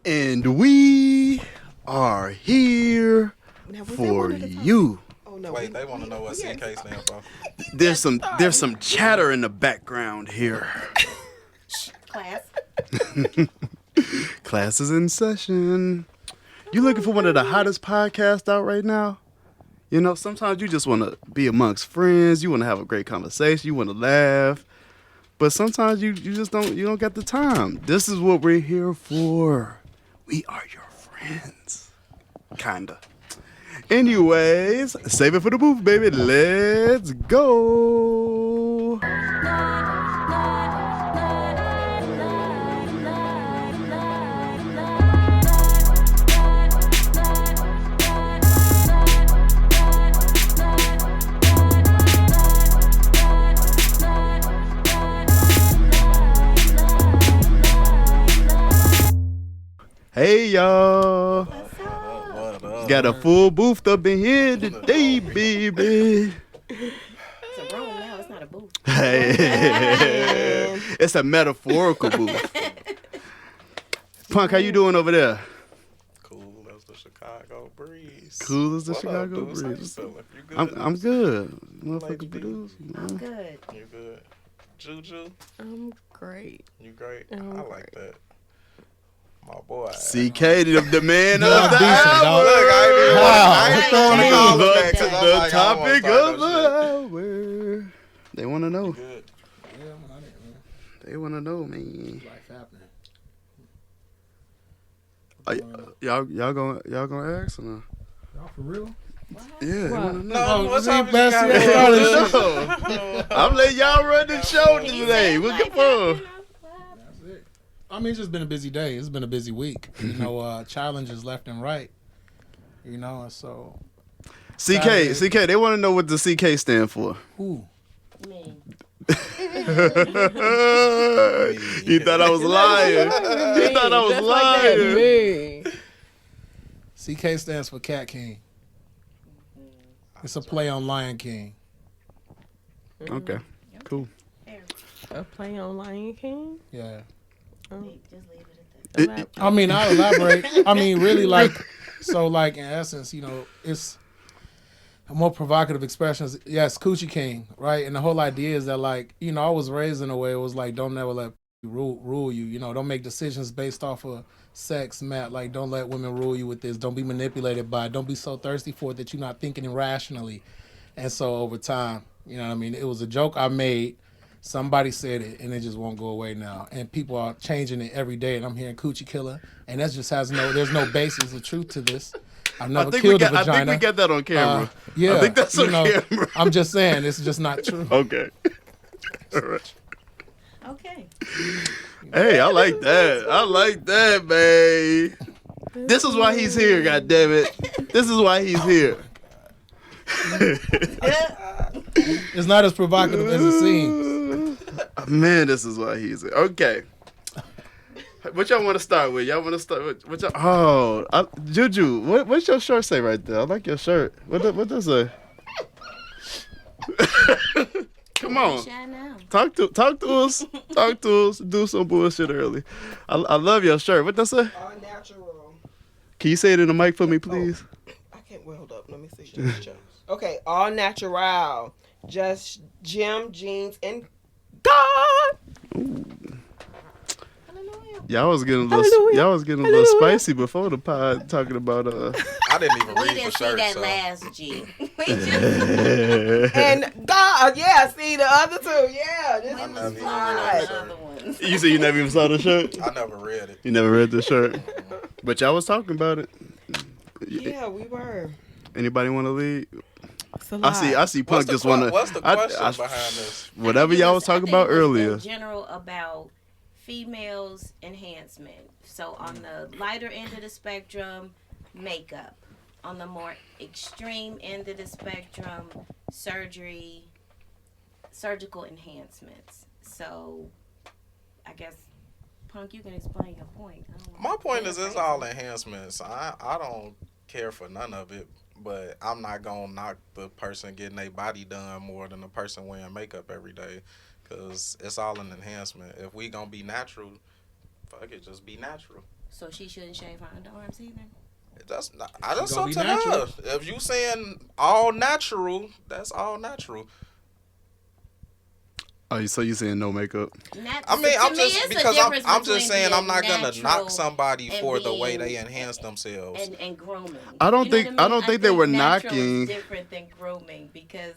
And we are here for you. Oh, no. Wait, they want to know what CK stands for. There's some chatter in the background here. Class. Class is in session. You looking for one of the hottest podcasts out right now? You know, sometimes you just want to be amongst friends. You want to have a great conversation. You want to laugh. But sometimes you just don't get the time. This is what we're here for. We are your friends. Kinda. Anyways, save it for the booth, baby. Let's go. Hey, y'all. Got a full booth up in here today, baby. It's a room now. It's not a booth. Hey. It's a metaphorical booth. Punk, how you doing over there? Cool as the Chicago breeze. Cool as the What Chicago up, Deuce? How you breeze. feeling? You good? I'm good. Lady Motherfucker B. produce. I'm good. You good? Juju, I'm great. you great? I'm I like that. My boy. CK, the man of the decent, hour. dog. Look, I Wow. ain't throwing Hey, the call The, back 'cause I'm the like, I topic don't wanna of start the no hour. They want to know. shit. Good. Yeah, man, I didn't, man. They want to know, man. Life happening. Y'all gonna ask or no? Y'all for real? Yeah, they Wow. want to know. No, what see, time you Bessie, got I it? I'm letting y'all run the show today. What good for? That's it. I mean, it's just been a busy day. It's been a busy week. You know, challenges left and right. You know, and so. CK, they want to know what the CK stand for. Ooh. Me. He thought I was lying. He thought I was Just like that, lying. me. CK stands for Cat King. It's a play on Lion King. Okay, cool. A play on Lion King? Yeah. Just leave it at that. I mean, I'll elaborate. I mean, really, like, so, like, in essence, you know, it's a more provocative expressions. Yes, Coochie King, right? And the whole idea is that, like, you know, I was raised in a way it was like, don't never let rule you. You know, don't make decisions based off of sex, Matt. Like, don't let women rule you with this. Don't be manipulated by it. Don't be so thirsty for it that you're not thinking irrationally. And so over time, you know what I mean? It was a joke I made. Somebody said it, and it just won't go away now. And people are changing it every day, and I'm hearing Coochie Killer, and that just there's no basis of truth to this. I've never killed a vagina. I think we got that on camera. Yeah, I think that's on camera. I'm just saying, it's just not true. Okay. All right. Okay. Hey, I like that. I like that, babe. This is why he's here, goddammit. This is why he's here. It's not as provocative as it seems. Man, this is why he's here. Okay. What y'all want to start with? Y'all want to start with what y'all? Juju, what's your shirt say right there? I like your shirt. What does it say? Come on. Talk to us. Talk to us. Do some bullshit early. I love your shirt. What does it say? All natural. Can you say it in the mic for me, please? I can't weld up. Let me see. Okay, all natural. Just gym, jeans, and God. Y'all was getting a little spicy before the pod talking about I didn't even We read the didn't see shirt. that So. last G. We just And God, yeah, see the other two, yeah. This we is was never flowing on right. the other ones. You said you never even saw the shirt? I never read it. You never read the shirt. But y'all was talking about it. Yeah, we were. Anybody want to lead? It's a I lot. see Punk just want to. What's the question behind this? Whatever y'all was talking about earlier. In general, about females enhancement. So on the lighter end of the spectrum, makeup. On the more extreme end of the spectrum, surgical enhancements. So I guess, Punk, you can explain your point. My point is, it's all enhancements. I don't care for none of it, but I'm not gonna knock the person getting their body done more than the person wearing makeup every day, because it's all an enhancement. If we gonna be natural, fuck it, just be natural. So she shouldn't shave her underarms either. That's not. That's gonna up be to natural. her. If you saying all natural, that's all natural. Oh, so you saying no makeup? I mean, I'm To me, just it's a because difference I'm just between saying I'm being not gonna natural knock somebody and for the way they being- enhance themselves. and grooming. I don't You know think- what I don't think they were natural knocking- is different than grooming because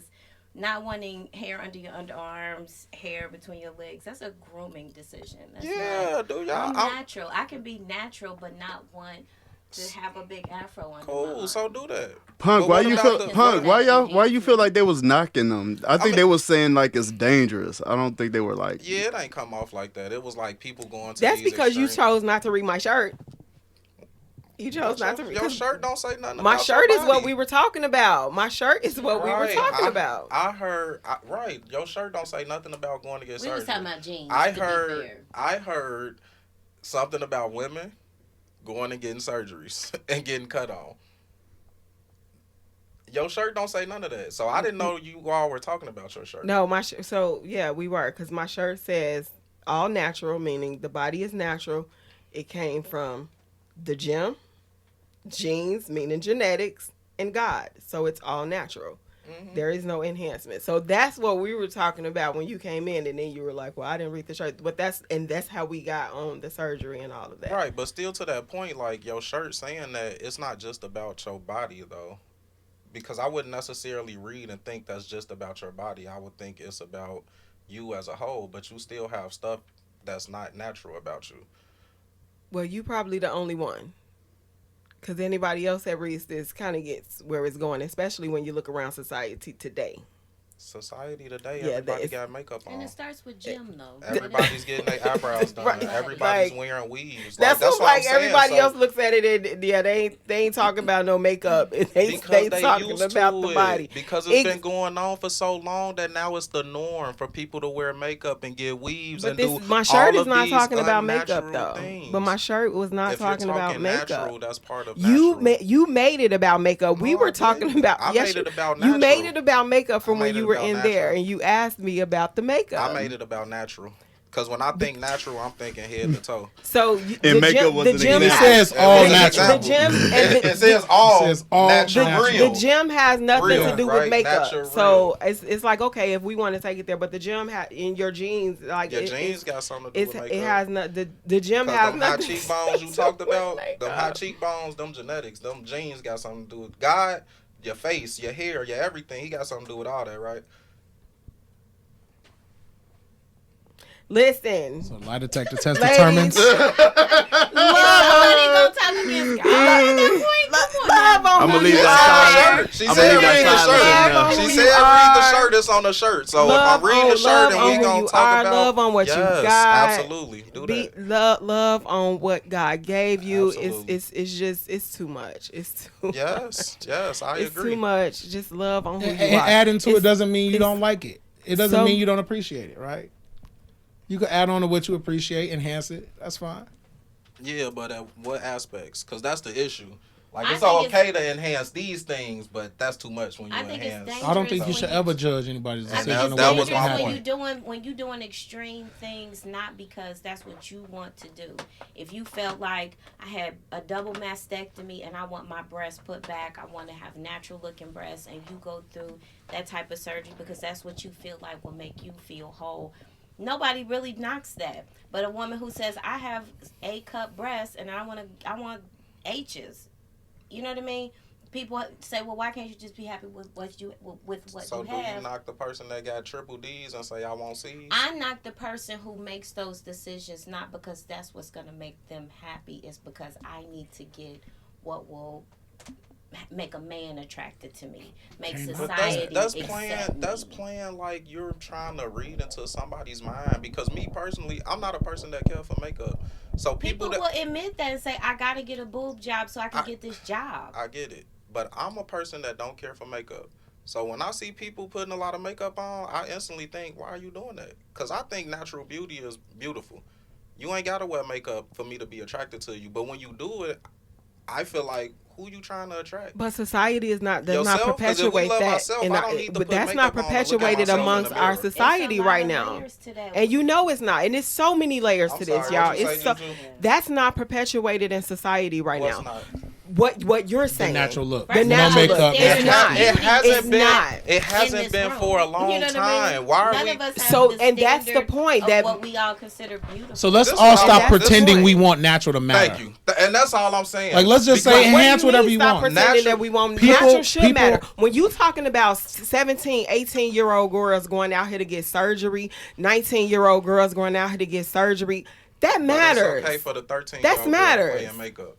not wanting hair under your underarms, hair between your legs, that's a grooming decision. That's Yeah, dude, y'all. I'm natural. I can be natural but not want to have a big afro under my Cool, arm. so do that. Punk, But why what you about feel the- Punk? Why y'all? Why you enhancement? feel like they was knocking them? I think mean- they was saying like it's dangerous. I don't think they were like. Yeah, it ain't come off like that. It was like people going to. That's these because you extreme- chose not to read my shirt. You chose not to read. Your shirt don't say nothing. My about shirt your is what body. we were talking about. My shirt is what we were Right, talking about. I heard. Right, your shirt don't say nothing about going to get We surgery. was talking about jeans. I to be heard. fair. I heard something about women going and getting surgeries and getting cut on. Your shirt don't say none of that, so I didn't know you all were talking about your shirt. No, so yeah, we were because my shirt says all natural, meaning the body is natural. It came from the gym, genes, meaning genetics, and God. So it's all natural. Mhm. There is no enhancement. So that's what we were talking about when you came in, and then you were like, "Well, I didn't read the shirt," but that's how we got on the surgery and all of that. Right, but still to that point, like your shirt saying that it's not just about your body though. Because I wouldn't necessarily read and think that's just about your body. I would think it's about you as a whole, but you still have stuff that's not natural about you. Well, you probably the only one. Because anybody else that reads this kind of gets where it's going, especially when you look around society today. Society today, Yeah, everybody it's- got makeup And on. it starts with gym though. Everybody's getting their eyebrows done. Right. Everybody's Like, wearing weaves. That's what like I'm saying. everybody So, else looks at it and yeah, they ain't talking about no makeup. They because they talking used about to the it. body. Because it's Ex- been going on for so long that now it's the norm for people to wear makeup and get weaves But and this do my shirt all is of not these talking about makeup unnatural though. things. But my shirt was not if talking you're about talking makeup. natural, that's part of You natural. you made it about makeup. We No, were I talking didn't. about I yes, made it about you made natural. it about makeup from I when made you it were about in there natural. and you asked me about the makeup. I made it about natural. Because when I think natural, I'm thinking head to toe. So And makeup was the an gym It example. has, says all It was an natural. the example. gym and It says all, It says all natural. natural. Real. the gym has nothing Real, to do right? with makeup. Natural, So it's like okay if we want to take it there, but the gym in your jeans like Your it, jeans got something to do it's, with it makeup. has not the gym Because has them high nothing. cheekbones you to talked do about, with them high makeup. cheekbones, them genetics, them genes got something to do with God, your face, your hair, your everything. He got something to do with all that, right? Listen, So lie detector test Ladies. determines. Somebody gonna talk against God at that point. Come on love now. on I'ma who leave you that are. silent. She I'ma said leave that read the silent shirt. in Love there. on She who said you read the are. shirt that's on the shirt. So Love if I'm reading the on- shirt love and on we who gonna you talk are, about love on what you yes, got. absolutely. Do that. Love on what God gave you. Absolutely. It's just it's too much. It's too Yes, yes, I it's agree. too much. Just love on who And, you and are. adding to it It's- doesn't mean you it's- don't like it. It doesn't some- mean you don't appreciate it, right? You can add on to what you appreciate, enhance it. That's fine. Yeah, but at what aspects? Because that's the issue. Like I it's think okay to enhance these things, but that's too much when you I think it's enhance. dangerous. I don't think you when should you- ever judge anybody's I decision. think that- it's of that what was dangerous my happened. when you doing extreme things, not because that's what you want to do. If you felt like I had a double mastectomy and I want my breasts put back, I want to have natural looking breasts, and you go through that type of surgery because that's what you feel like will make you feel whole. Nobody really knocks that, but a woman who says I have A cup breasts and I want H's, you know what I mean? People say, well, why can't you just be happy with what So you do have? you knock the person that got triple D's and say I won't see? I'm not the person who makes those decisions, not because that's what's going to make them happy. It's because I need to get what will make a man attracted to me, make But society That's accept playing. That's me. playing like you're trying to read into somebody's mind. Because me personally, I'm not a person that care for makeup. So People that will admit that and say, I got to get a boob job so I can I- get this job. I get it, but I'm a person that don't care for makeup. So when I see people putting a lot of makeup on, I instantly think, why are you doing that? Because I think natural beauty is beautiful. You ain't got to wear makeup for me to be attracted to you. But when you do it, I feel like who you trying to attract? But society is not does Yourself? not 'Cause if we perpetuate love that, ourselves, and I don't need to but put that's not makeup on to look at perpetuated myself in the amongst our mirror. It's a society lot right of now. layers to that. And you know it's not, and it's so many layers I'm to this, sorry, y'all. what you It's say, so Juju? that's not perpetuated in society right What's now. not? What you're The saying, natural look. the First No of all, natural makeup. look, there's it's not. not. It hasn't It's been. not. It in hasn't this been room. for a long You know what I time. mean? Why are None we? of us have So, the and that's the standard point of that- what we all consider beautiful. So let's This all is stop how- this pretending point. we want natural to matter. Thank you. And that's all I'm saying. Like, let's just say Because- enhance What do you whatever mean you stop want. pretending Natural- that we want people- natural should people- matter. When you talking about 17, 18-year-old girls going out here to get surgery, 19-year-old girls going out here to get surgery, that But matters. It's okay for the 13. That's matters. Playing makeup.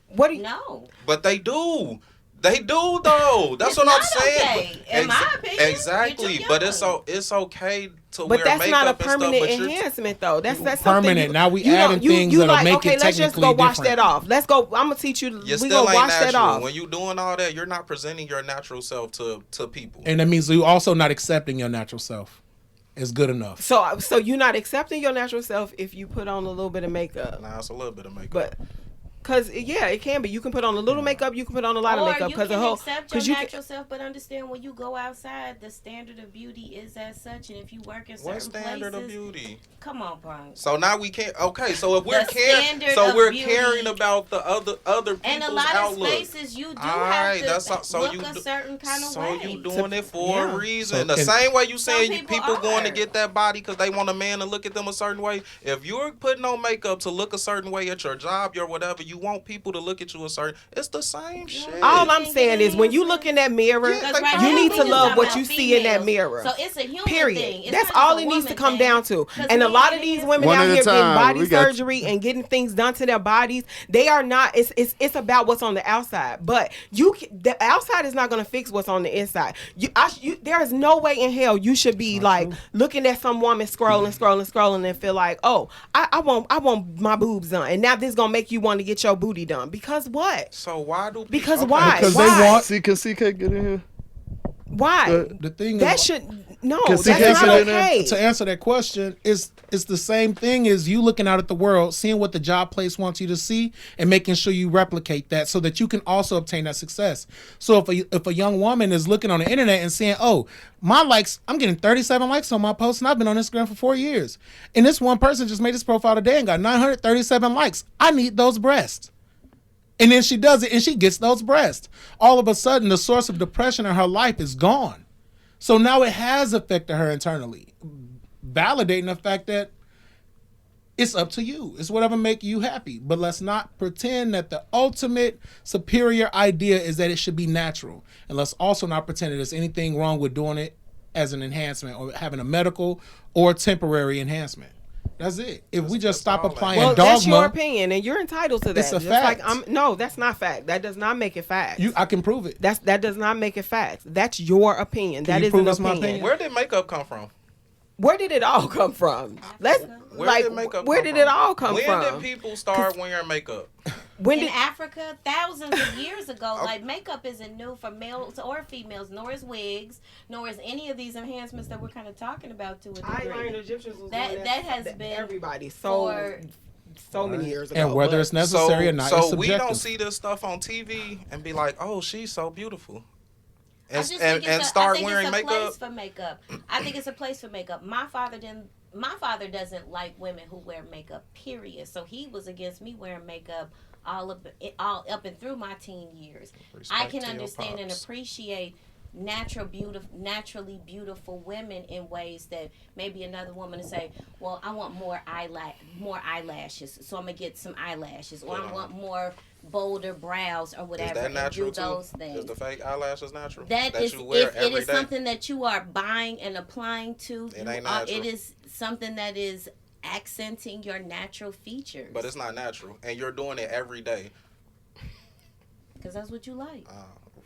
What do you, No. But they do. They do though. That's It's what I'm not saying. okay, in my opinion. Exactly. You're too But it's young. it's okay to but wear that's makeup not a and stuff, permanent but you're- enhancement though. That's something Permanent. you- Now we you don't- adding things that'll like, make okay, it let's just go technically wash different. that off. Let's go. I'm gonna teach you. You We still gonna ain't wash that natural. off. When you doing all that, you're not presenting your natural self to people. And that means you also not accepting your natural self is good enough. So you're not accepting your natural self if you put on a little bit of makeup. Nah, it's a little bit of makeup. But because yeah, it can be. You can put on a little makeup. You can put on a lot of Or makeup you because the can whole accept because your you natural self, but understand when you go outside, the standard of beauty is as such, and if you work in certain what standard places, of beauty? come on, Brian. So now we can't. Okay, so if we're The caring, standard so of we're beauty. caring about the other people's And a lot outlook. of spaces you do All have right, to that's all- so look you a do- certain kind of So way. you doing it for yeah. a reason. So- The and- same way you Some saying people going to are. get that body because they want a man to look at them a certain way. If you're putting on makeup to look a certain way at your job or whatever, you want people to look at you a certain. It's the same shit. All I'm saying is when you look in that mirror, Yeah, Because right you now need we to just love talking what about you see in that females. mirror. So it's a human Period. thing. It's That's not just all a it needs to woman come thing. down to. 'Cause And a men lot of and these men- women One out at a here getting time. body We got you. surgery and getting things done to their bodies, they are not. It's about what's on the outside. But the outside is not going to fix what's on the inside. There is no way in hell you should be like looking at some woman scrolling and feel like, oh, I want my boobs done, and now this gonna make you want to get your booty done because what? So why do? Because okay. why? Because Why? they want. See, can CK get in here? Why? The thing That is, should no. Can That's CK not sit in there? okay. to answer that question, it's the same thing as you looking out at the world, seeing what the job place wants you to see, and making sure you replicate that so that you can also obtain that success. So if a young woman is looking on the internet and saying, "Oh, my likes, I'm getting 37 likes on my post, and I've been on Instagram for 4 years, and this one person just made this profile today and got 937 likes. I need those breasts." And then she does it and she gets those breasts. All of a sudden, the source of depression in her life is gone. So now it has affected her internally, validating the fact that it's up to you. It's whatever make you happy. But let's not pretend that the ultimate superior idea is that it should be natural. And let's also not pretend that there's anything wrong with doing it as an enhancement or having a medical or temporary enhancement. That's it. If we just stop all. applying Well, that's your dogma, opinion, and you're entitled to that. It's a Just fact. Like no, that's not fact. That does not make it fact. I can prove it. That does not make it facts. That's your opinion. Can That you is prove an it's my opinion. opinion? Where did makeup come from? Where did it all come from? Let's Where like did makeup where come did from? it all come when from? When did people start wearing makeup? When In did Africa, thousands of years ago, like makeup isn't new for males or females, nor is wigs, nor is any of these enhancements that we're kind of talking about to a degree. Egyptians was That- doing that has been everybody for- so many years ago. And whether but- it's necessary or not, it's So we subjective. don't see this stuff on TV and be like, "Oh, she's so beautiful," I and just and, think and it's start I think wearing it's a makeup. place for makeup. I think it's a place for makeup. My father doesn't like women who wear makeup. Period. So he was against me wearing makeup all up and through my teen years. I Respect can to your understand and pops. appreciate naturally beautiful women in ways that maybe another woman to say, well, I want more eyelashes, so I'm gonna get some eyelashes, or I want more bolder brows or Is whatever, that and natural do too? those things. Is the fake eyelashes natural? That is, you wear if it every is day? something that you are buying and applying to, It ain't natural. it is something that is accenting your natural features. But it's not natural, and you're doing it every day. because that's what you like.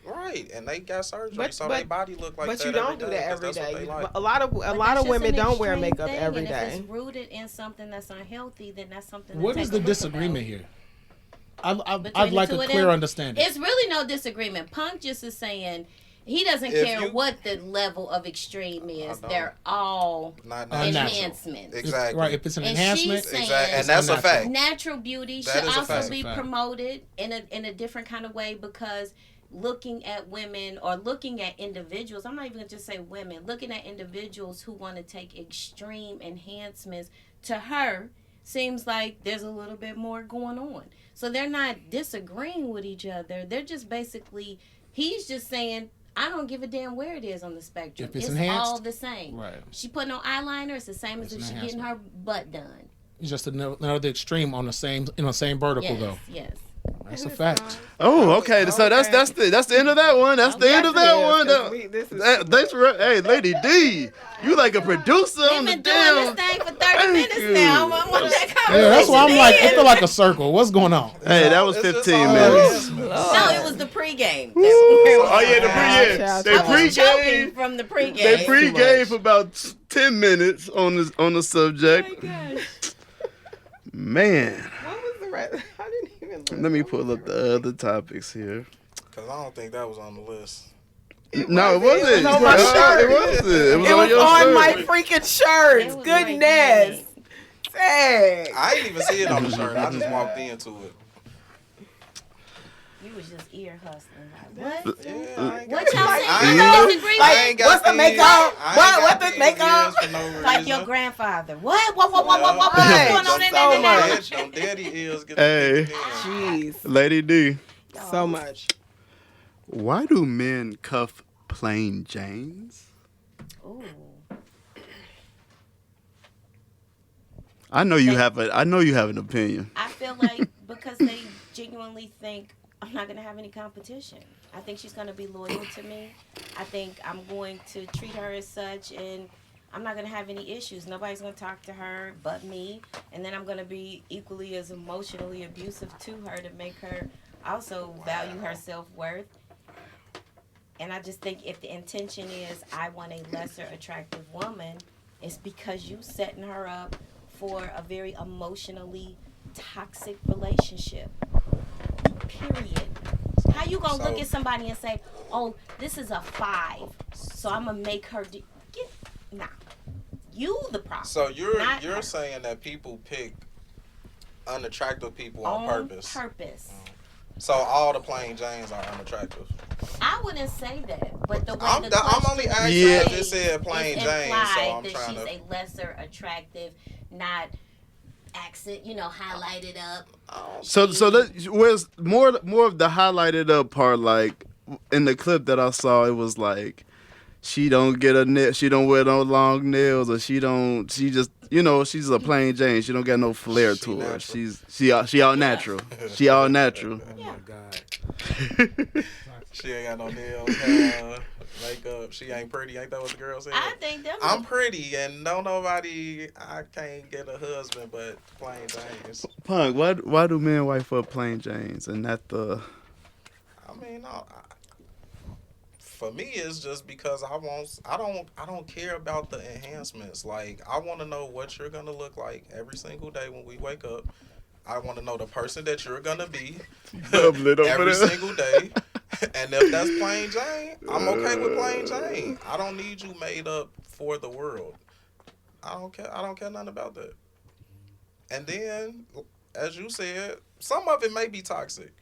Right, and they got surgery, But- so but- their body look like but that you don't do every day, that 'cause every that's what day. they like. A lot of But women that's just don't an wear extreme makeup thing, every and day. If it's rooted in something that's unhealthy, then that's something. What to is take the a look disagreement about. here? Between I'd the like two a of clear them, understanding. It's really no disagreement. Punk just is saying He doesn't If care you- what the level of extreme is. don't. They're all Not Unnatural. enhancements. Exactly. Right. If it's an And enhancement, she's saying Exactly. And that's a unnatural. fact. natural beauty That should is a also fact. be Fact. promoted in a different kind of way, because looking at women or looking at individuals, I'm not even gonna just say women, looking at individuals who want to take extreme enhancements, to her seems like there's a little bit more going on. So they're not disagreeing with each other. They're just basically, he's just saying, I don't give a damn where it is on the spectrum. If it's It's enhanced, all the same. right. She putting on eyeliner, it's the same as It's if an she getting her butt done. It's just another extreme on the same vertical Yes, though. yes. That's a fact. Oh, okay. So that's the end of that one. That's the end of that one. Thanks for Lady D. You like a producer We've on the been doing damn. this thing for 30 Thank minutes you. now. I want that conversation. Yeah, that's why I'm like, it end. feel like a circle. What's going on? Hey, that was It's just 15 all minutes. enhancements. No, it was the pregame. Oh yeah, the pre Child, They I was joking pregame. from the pregame. They too pregame much. for about 10 minutes on the subject. Man, What was the rest? I didn't even look. let me pull up the other topics here. Because I don't think that was on the list. No, it wasn't. It was on my shirt. It wasn't. It was It on was your on shirt. my freaking shirt. It was Goodness. Dang. I didn't even see it on the shirt. I just walked into it. You was just ear hustling. Like, what? Yeah, I ain't What got y'all these- saying? I You ain't- don't disagree I with? ain't got What's the these- makeup? I ain't What got the these makeup? ears for no Like reason. your grandfather. What? What going on Right. in So there now? much. Them daddy ears get Hey. Jeez. Lady D, So much. why do men cuff plain Janes? Ooh. I know you have an opinion. I feel like because they genuinely think I'm not going to have any competition. I think she's going to be loyal to me. I think I'm going to treat her as such, and I'm not going to have any issues. Nobody's going to talk to her but me. And then I'm going to be equally as emotionally abusive to her to make her also value her self-worth. And I just think if the intention is I want a lesser attractive woman, it's because you setting her up for a very emotionally toxic relationship. Period. How you gonna look So- at somebody and say, "Oh, this is a 5, so I'm gonna make her do"? Nah, you the problem. So you're Not her. saying that people pick unattractive people on on purpose. So all the plain Janes are unattractive. I wouldn't say that, but the way I'm the I'm only question asking Yeah. because it said plain it's Jane, so implied I'm that trying she's to. a lesser attractive, not accent, highlighted up. So that where's more of the highlighted up part, like in the clip that I saw, it was like she don't get she don't wear no long nails, or she just she's a plain Jane. She don't got no flair She to her. natural. She all natural. She all natural. Oh my God. She ain't got no nails, hair, makeup. She ain't pretty. Ain't that what the girl said? I think that I'm pretty, and don't nobody. I can't get a husband, but plain Janes. Punk, why do men wife up plain Janes and not the? I mean, for me, it's just because I don't care about the enhancements. Like, I want to know what you're gonna look like every single day when we wake up. I want to know the person that you're gonna be Bubbling over every there. single day. And if that's plain Jane, I'm okay with plain Jane. I don't need you made up for the world. I don't care nothing about that. And then, as you said, some of it may be toxic.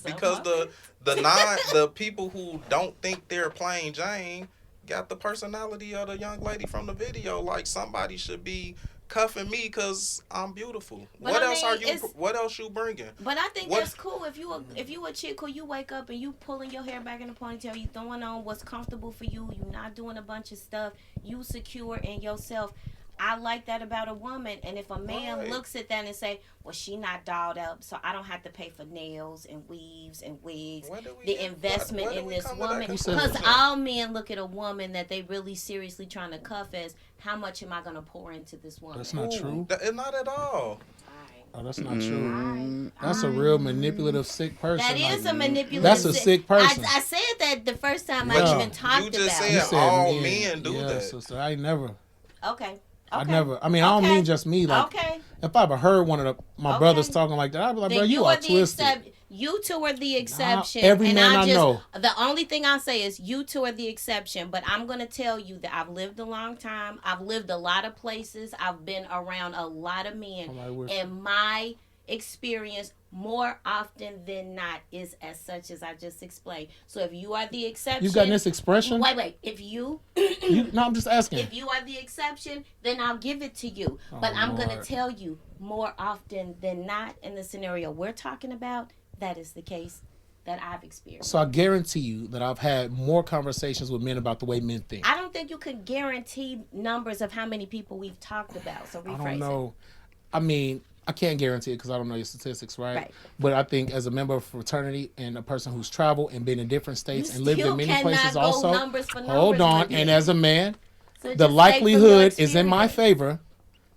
Because the people who don't think they're plain Jane got the personality of the young lady from the video. Like, somebody should be cuffing me because I'm beautiful. But What I else mean, are you? What else you bringing? But I think What- that's cool if you a chick who you wake up and you pulling your hair back in a ponytail, you throwing on what's comfortable for you, you not doing a bunch of stuff, you secure in yourself. I like that about a woman. And if a man Right. looks at that and say, well, she not dolled up, so I don't have to pay for nails and weaves and wigs, When did we the get- investment when did in we this come to that woman. Who said Because that? all men look at a woman that they really seriously trying to cuff as, how much am I going to pour into this woman? That's not true. Not at all. Oh, that's not true. Mm, That's a real manipulative, sick person. That is like, a manipulative. That's a sick person. I said that the first time Yeah. I even talked You just about said it. all men do yeah, that. Sister, I never. Okay. I Okay. never. I mean, I don't Okay. mean just me. Like, Okay. if I ever heard one of my Okay. brothers talking like that, I'd be like, Then bro, you are the twisted. You two are the exception. every and man I know. The only thing I'll say is you two are the exception. But I'm going to tell you that I've lived a long time. I've lived a lot of places. I've been around a lot of men. And my experience more often than not is as such as I just explained. So if you are the exception. You got this expression? Wait. If no, I'm just asking. If you are the exception, then I'll give it to you. But I'm going to tell you more often than not in the scenario we're talking about, that is the case that I've experienced. So I guarantee you that I've had more conversations with men about the way men think. I don't think you could guarantee numbers of how many people we've talked about. So rephrase I don't know. I mean, I can't guarantee it because I don't know your statistics, right? Right. But I think as a member of a fraternity and a person who's traveled and been in different states You and lived in still many cannot places go also. numbers for Hold numbers on. with me. And as a man, So the just likelihood say from your is in my experience. favor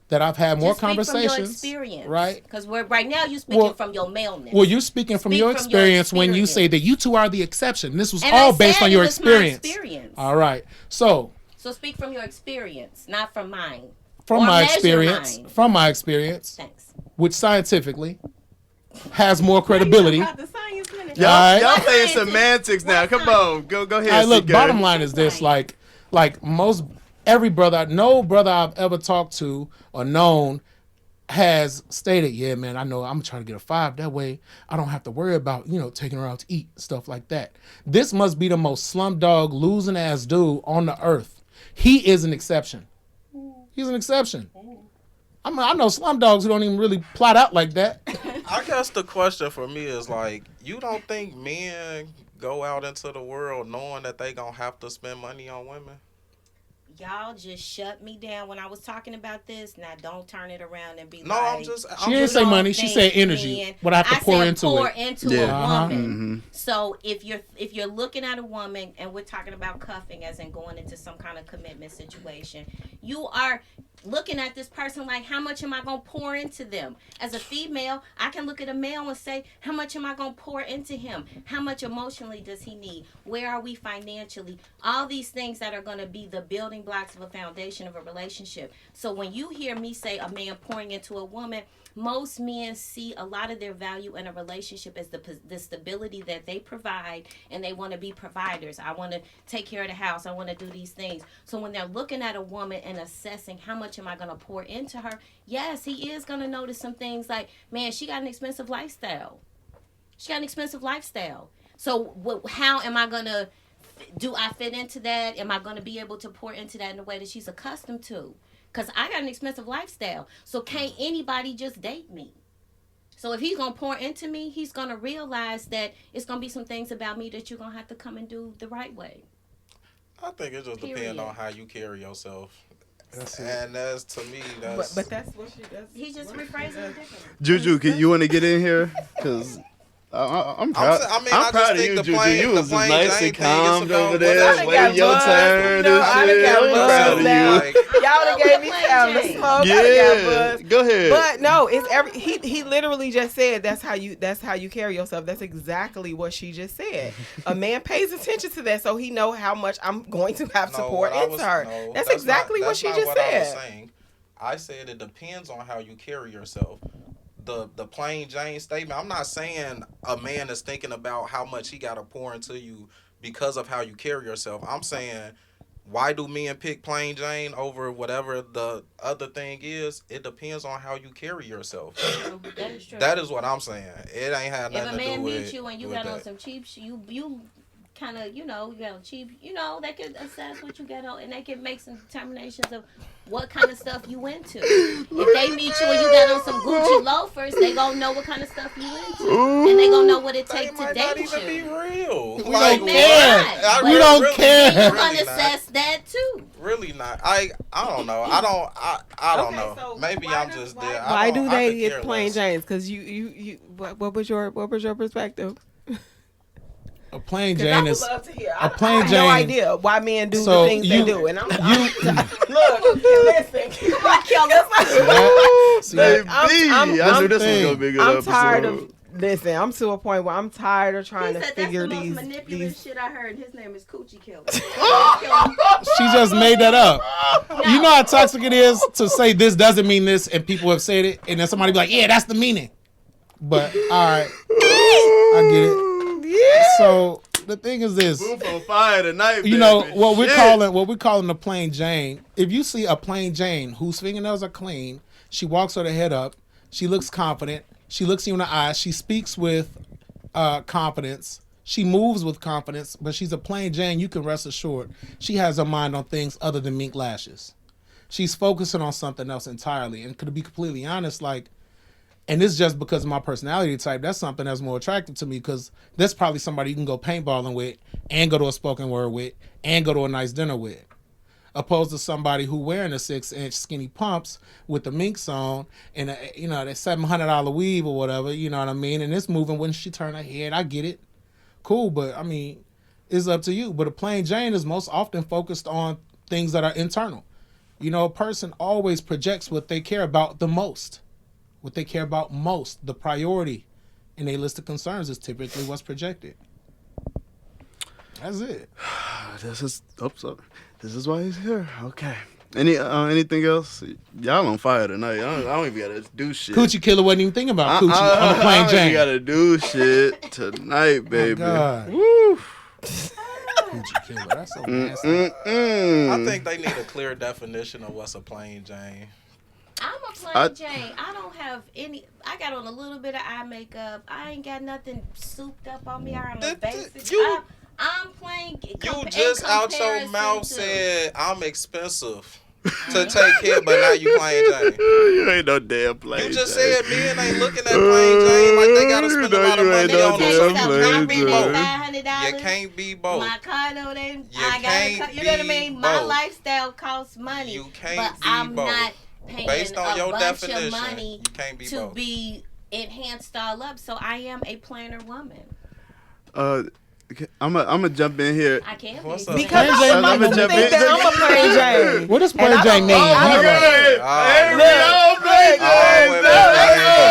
that I've had more Just speak conversations. from your experience. Right? Because right now you're speaking from your maleness. Well, you're speaking from Speak your from your experience when you experience. say that you two are the exception. This was And all I based said on it your was my experience. All right. So speak from your experience, not from mine. from Or my measure experience, Thanks. which scientifically has more credibility. About the science minute. Y'all What saying science? semantics now. What Come science? on, go ahead. All right, look, CK. bottom line is this: like most every brother, no brother I've ever talked to or known has stated, yeah, man, I know I'm trying to get a 5. That way I don't have to worry about, taking her out to eat, stuff like that. This must be the most slumdog losing ass dude on the earth. He is an exception. He's an exception. I know slumdogs who don't even really plot out like that. I guess the question for me is like, you don't think men go out into the world knowing that they gonna have to spend money on women? Y'all just shut me down when I was talking about this. Now don't turn it around and be No, like. She didn't say money. She said energy. What I have to pour into pour it. into Yeah. a woman. Mm-hmm. So if you're looking at a woman, and we're talking about cuffing, as in going into some kind of commitment situation, you are looking at this person like, how much am I going to pour into them? As a female, I can look at a male and say, how much am I going to pour into him? How much emotionally does he need? Where are we financially? All these things that are going to be the building blocks of a foundation of a relationship. So when you hear me say a man pouring into a woman, most men see a lot of their value in a relationship as the stability that they provide, and they want to be providers. I want to take care of the house. I want to do these things. So when they're looking at a woman and assessing how much am I going to pour into her, yes, he is going to notice some things like, man, she got an expensive lifestyle. So how am I going to, do I fit into that? Am I going to be able to pour into that in the way that she's accustomed to? Because I got an expensive lifestyle. So can't anybody just date me? So if he's going to pour into me, he's going to realize that it's going to be some things about me that you're going to have to come and do the right way. I think it just Period. depends on how you carry yourself. That's it. And that's, to me, that's... But that's what she does. He's just rephrasing it differently. Juju, you want to get in here? Because I'm proud. I mean, I'm I proud just of think you, the Juju. plain- You the was just plain nice Jane and thing is calm about over what there, I done waiting got your buzzed, turn you know, and I done shit. got I'm buzzed proud of now. you. Like, Y'all done gave me time to smoke. I done got Yeah, buzzed. go ahead. But no, it's he literally just said that's how you carry yourself. That's exactly what she just said. A man pays attention to that, so he know how much I'm going to have to pour into her. That's exactly what she just said. I said it depends on how you carry yourself. The plain Jane statement, I'm not saying a man is thinking about how much he got to pour into you because of how you carry yourself. I'm saying, why do men pick plain Jane over whatever the other thing is? It depends on how you carry yourself. That is true. That is what I'm saying. It ain't had If nothing a to man do with meets you and you with got on that. some cheap, you kind of, you got on cheap, they can assess what you got on, and they can make some determinations of what kind of stuff you into. If they meet you and you got on some Gucci loafers, they gonna know what kind of stuff you into, and they gonna know what it They takes to might not date even be you. real. We Like, don't They care. not. I We really- don't really- care. You really gonna not. assess that too. Really not. I don't know. I don't Okay, know. so Maybe why I'm does- just why- there. Why do I they could get care plain less. James? Because what was your perspective? A plain 'Cause I Jane would is love to hear. a plain I have Jane. no idea why men do So the things you- they do, and I'm you- look, listen, come on, Kel, that, see, Baby, I'm- I knew this was I'm- gonna be a good I'm episode. tired of. Listen, I'm to a point where I'm tired of trying He to said that's figure the most these. manipulative shit I heard. His name is Coochie Killer. she just made that up. You know how toxic it is to say this doesn't mean this, and people have said it, and then somebody be like, "Yeah, that's the meaning." But all right, I get it. Yeah. So the thing is this. Roof on fire tonight, You know baby. what Shit. we're calling a plain Jane. If you see a plain Jane whose fingernails are clean, she walks with her head up, she looks confident, she looks you in the eyes, she speaks with confidence, she moves with confidence, but she's a plain Jane. You can rest assured she has her mind on things other than mink lashes. She's focusing on something else entirely. And to be completely honest, like, and this is just because of my personality type, that's something that's more attractive to me because that's probably somebody you can go paintballing with and go to a spoken word with and go to a nice dinner with. Opposed to somebody who wearing a 6-inch skinny pumps with the minks on and that $700 weave or whatever, you know what I mean? And it's moving when she turn her head. I get it. Cool, but I mean, it's up to you. But a plain Jane is most often focused on things that are internal. You know, a person always projects what they care about the most. What they care about most, the priority in a list of concerns is typically what's projected. That's it. This is why he's here. Okay. Anything else? Y'all on fire tonight. I don't even gotta do shit. Coochie Killer wasn't even thinking about Coochie on the plain I Jane. gotta do shit tonight, baby. God. Woo. Coochie Killer, that's so nasty. I think they need a clear definition of what's a plain Jane. I'm a plain Jane. I don't have any. I got on a little bit of eye makeup. I ain't got nothing souped up on me. I got on basics. I'm plain. You just out your mouth said I'm expensive to take care, but now you plain Jane. You ain't no damn plain You just Jane. said men ain't looking at plain Jane like they gotta spend a lot of You ain't money no on damn them. plain You can't be both. $500. You can't be both. My car note ain't. You I can't got. You know what I be mean? My both. lifestyle costs money. You can't but be I'm both. not paying Based on a your bunch definition, of money you can't be to both. be enhanced all up. So I am a planner woman. I'm gonna jump in here. I can't What's be. up? Because Plain Jane I'm might think jump in. that I'm a plain Jane. What does And plain I Jane don't- mean? I don't- Hey, we Oh. all plain Janes.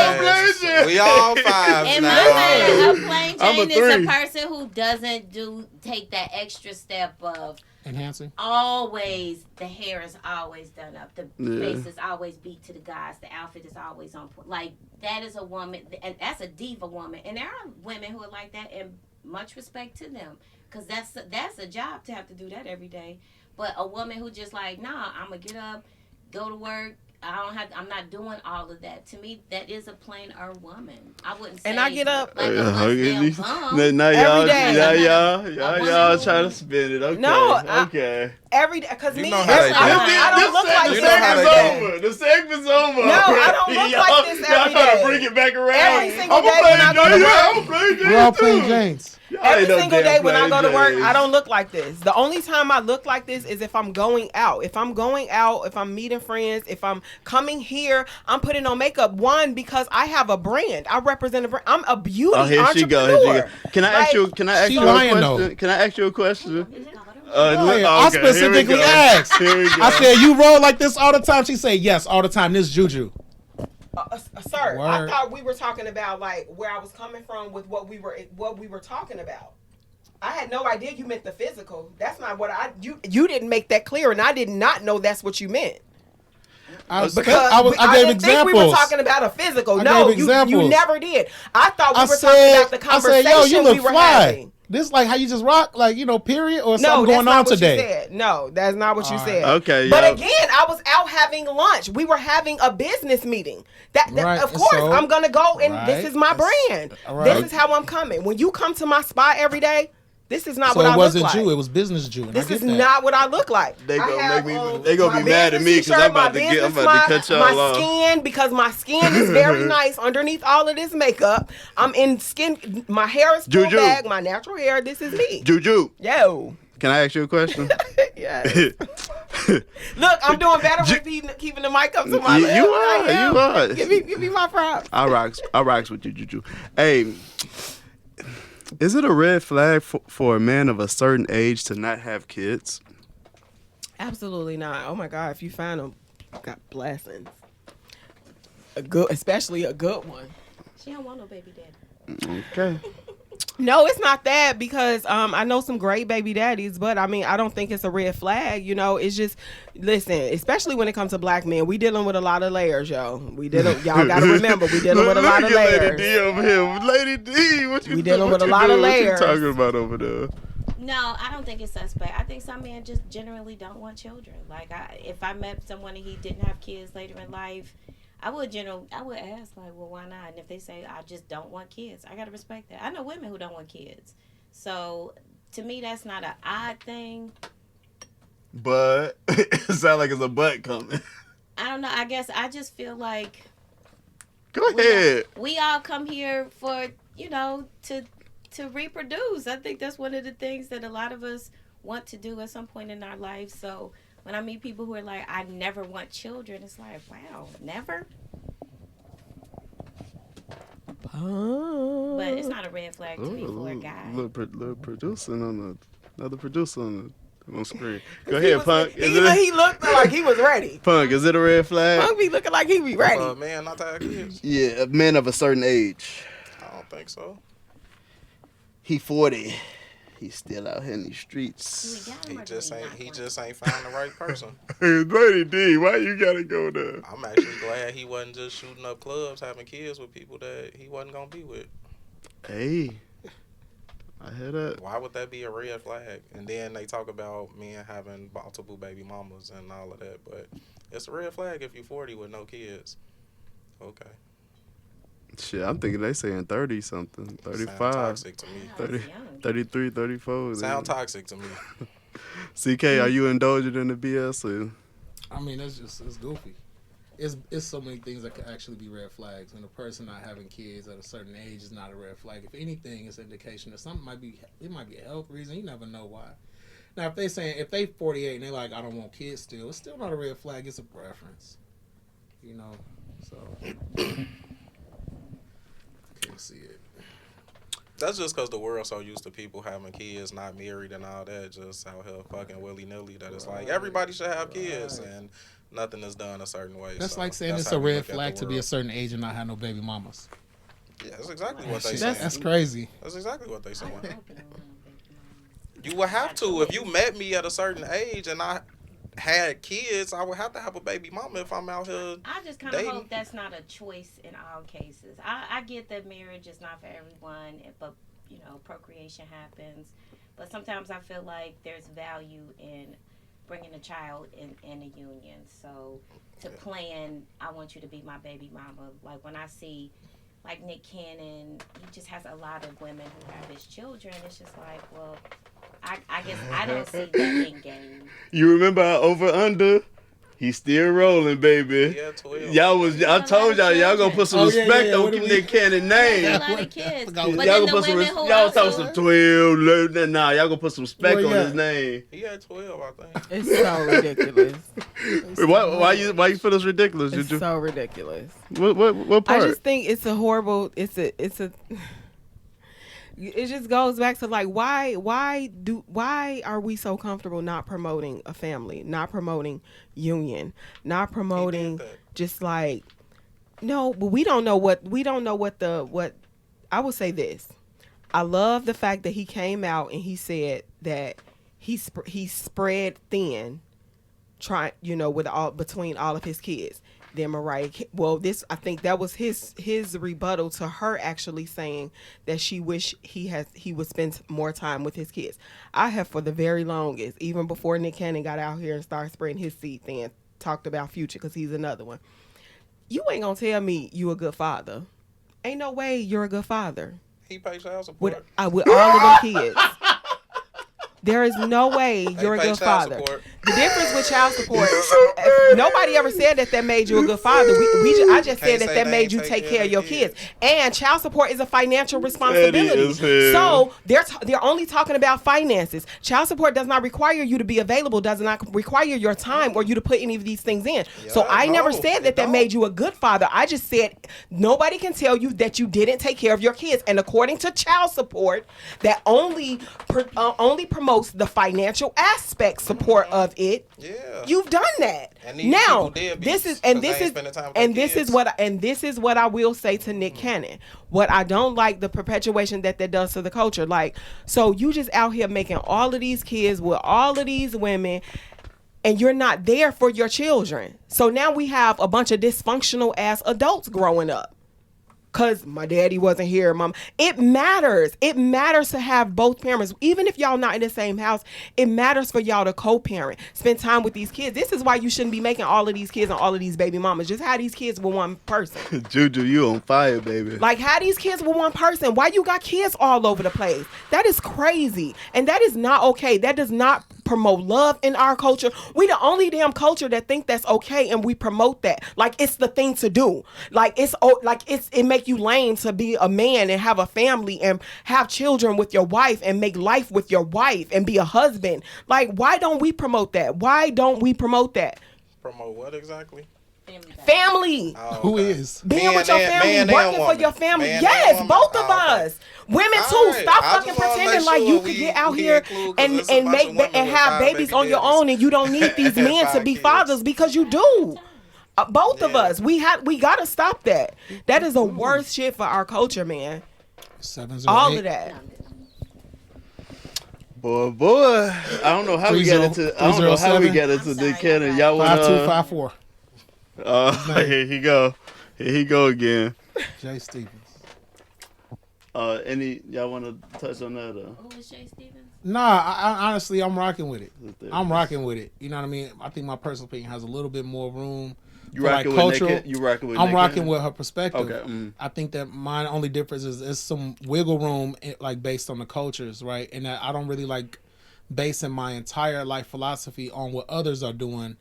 Oh, we all fives In my now. mind, a plain I'm a Jane is 3. a person who doesn't take that extra step of Enhancing. always, the hair is always done up, the Yeah. face is always beat to the guys, the outfit is always on point. Like, that is a woman, and that's a diva woman. And there are women who are like that, and much respect to them, because that's a job to have to do that every day. But a woman who just like, nah, I'm gonna get up, go to work. I'm not doing all of that. To me, that is a plain woman. I wouldn't say. And I get up- like a bust-down bum. Now y'all, day. y'all trying to spin it. Okay. No, okay. every day, because You me, know how they do. I don't look like You this know how every they day. do. over. The segment's over. No, I don't look like this Y'all every trying to day. bring it back around. Every single I'm a day when I plain go to Jane. work. I'm a plain Jane We're all too. plain Janes. Y'all Every ain't no single damn day when I go to work, plain I don't Janes. look like this. The only time I look like this is if I'm going out. If I'm going out, if I'm meeting friends, if I'm coming here, I'm putting on makeup. One, because I have a brand. I represent a brand. I'm a beauty Oh, here she entrepreneur. go. Here she go. Can I ask you? Can I ask She you a lying, question? though. Can I ask you a question? I I specifically asked. Here we go. I said, you roll like this all the time? She said, yes, all the time. This is Juju. Sir, I Word. thought we were talking about like where I was coming from with what we were talking about. I had no idea you meant the physical. That's not what you didn't make that clear, and I did not know that's what you meant. I Because gave didn't think we were examples. talking about a physical. I No, gave you examples. never did. I thought we I were talking about the I conversation said, yo, you look we were fly. having. This like how you just rock, like, period, or No, something that's going not on what today. you said. No, that's not what you All right. said. Okay, But y'all. again, I was out having lunch. We were having a business meeting. That Right, of course, so- I'm gonna go, and this Right. is my That's- brand. all right. This is how I'm coming. When you come to my spot every day, this is not So what I it look wasn't like. you, it was business Jew. and I This get is that. not what I look like. They I gonna have, make me- um, they gonna my be mad at me business 'cause I'm t-shirt, about my to get- I'm business about to smile, cut y'all my off. skin, because my skin is very nice underneath all of this makeup. I'm in skin. My hair is full Juju. bag. My natural hair. This is me. Juju, Yo. can I ask you a question? Yes. Look, I'm doing better with keeping the mic up to my You- lips. you are, I am. you are. Give me my props. I rocks with you, Juju. Hey, is it a red flag for a man of a certain age to not have kids? Absolutely not. Oh my God, if you find them, got blessings. Especially a good one. She don't want no baby daddy. Okay. No, it's not that because I know some great baby daddies, but I mean I don't think it's a red flag. You know, it's just listen, especially when it comes to black men, we dealing with a lot of layers, yo. Y'all got to remember we dealing with a lot of layers. Lady D over here, Lady D. What you? We dealing what with a you lot of doing? layers. What you talking about over there? No, I don't think it's suspect. I think some men just generally don't want children. Like, if I met someone and he didn't have kids later in life, I would ask, like, well, why not? And if they say, I just don't want kids, I got to respect that. I know women who don't want kids. So, to me, that's not an odd thing. But it sounds like it's a butt coming. I don't know. I guess I just feel like Go ahead. we all come here for, to reproduce. I think that's one of the things that a lot of us want to do at some point in our life. So when I meet people who are like, I never want children, it's like, wow, never? But it's not a red flag to me for a guy. Little producing on another producer on the screen. Go ahead, Punk. He looked like he was ready. Punk, is it a red flag? Punk be looking like he be ready. Man, not to have kids. Yeah, men of a certain age. I don't think so. He 40. He's still out here in these streets. Do we got him He or do just we ain't. not He want just him? ain't found the right person. Lady D, why you gotta go there? I'm actually glad he wasn't just shooting up clubs, having kids with people that he wasn't gonna be with. Hey, I hear that. Why would that be a red flag? And then they talk about men having multiple baby mamas and all of that, but it's a red flag if you're 40 with no kids. Okay. Shit, I'm thinking they saying 30 something, Sound 35, toxic to me. Wow, 30, that's young. 33, 34. Sound toxic to me. CK, are you indulgent in the BS? Or? I mean, it's goofy. It's so many things that could actually be red flags. When a person not having kids at a certain age is not a red flag. If anything, it's an indication that something might be a health reason. You never know why. Now, if they 48 and they like, I don't want kids still, it's still not a red flag. It's a preference. You know, so I can't see it. That's just because the world's so used to people having kids, not married and all that, just out here fucking willy-nilly, that it's like everybody should have kids and nothing is done a certain way. That's so like saying that's it's how a we red look at flag the to be a world. certain age and not have no baby mamas. Yeah, that's exactly what they That's saying. crazy. That's exactly what they I saying. would hope you don't want a baby mama. You would have to. If you met me at a certain age and I had kids, I would have to have a baby mama if I'm out here. I just kind of Dating. hope that's not a choice in all cases. I get that marriage is not for everyone, but procreation happens. But sometimes I feel like there's value in bringing a child in a union. So to plan, I want you to be my baby mama. Like when I see, like Nick Cannon, he just has a lot of women who have his children. It's just like, well, I guess I don't see that in game. You remember our over under? He's still rolling, baby. Yeah, 12. I told y'all gonna put some Oh, yeah, respect yeah, on what do we- Nick Cannon's name. That's a lot of kids. Forgot But what- Y'all then gonna the put some women who y'all talking also, some 12. Nah, y'all gonna put some respect Well, on yeah. his name. He had 12, I think. It's so ridiculous. Wait, why you feel it's ridiculous? It's Juju? so ridiculous. What part? I just think it's a horrible. It just goes back to like why are we so comfortable not promoting a family, not promoting union, not promoting that. just like no, but we don't know what I will say this. I love the fact that he came out and he said that he spread thin, with between all of his kids. Then Mariah, I think that was his rebuttal to her actually saying that she wish he would spend more time with his kids. I have for the very longest, even before Nick Cannon got out here and started spreading his seed thin, talked about Future because he's another one. You ain't gonna tell me you a good father. Ain't no way you're a good father He pays child with support. with all of them kids. There is no way you're a pay good child father. support. The difference with child support, nobody ever said that made you a good father. I just said Can't say that they made ain't you take take care care of of your the kids. kids. And child support is a financial responsibility. is hell. So they're only talking about finances. Child support does not require you to be available, does not require your time or you to put any of these things in. So I never said it that made don't. you a good father. I just said nobody can tell you that you didn't take care of your kids. And according to child support, that only promotes the financial aspect support of it. Yeah. You've done that. And these Now, people deadbeats, this is 'cause they ain't this spending time with their this is what I will say to Nick Cannon. What I don't like, the perpetuation that does to the culture. Like, so you just out here making all of these kids with all of these women, and you're not there for your children. So now we have a bunch of dysfunctional ass adults growing up. Cause my daddy wasn't here, mom. It matters. It matters to have both parents. Even if y'all not in the same house, it matters for y'all to co-parent. Spend time with these kids. This is why you shouldn't be making all of these kids and all of these baby mamas. Just have these kids with one person. Juju, you on fire, baby. Like, have these kids with one person. Why you got kids all over the place? That is crazy. And that is not okay. That does not promote love in our culture. We the only damn culture that think that's okay, and we promote that. Like, it's the thing to do. It make you lame to be a man and have a family and have children with your wife and make life with your wife and be a husband. Like, why don't we promote that? Why don't we promote that? Promote what exactly? Family. Oh, Who okay. is? Being with your family, working for your family. Yes, both of us. Women too. All right. Stop I fucking just wanna pretending make like sure you could we get out here include, 'cause and there's a bunch make of women and with have 5 babies baby on your daddies. own, and you don't need these men to 5 be kids. fathers because you do. Both of Yeah. us. We gotta stop that. That is the worst shit for our culture, man. 708. All of that. Boy, I don't know how we got into. I don't know how we 307. got into I'm Nick sorry, Cannon. y'all Y'all wanna? 5254. Here he go. Here he go again. Jay Stevens. Any y'all want to touch on that? Who is Jay Stevens? Nah, I honestly, I'm rocking with it. I'm rocking with it. You know what I mean? I think my personal opinion has a little bit more room. You for, rocking like, with cultural. Nick? You rocking with? I'm Nick rocking Cannon? with her perspective. Okay. I think that my only difference is some wiggle room, like based on the cultures, right? And that I don't really like basing my entire life philosophy on what others are doing.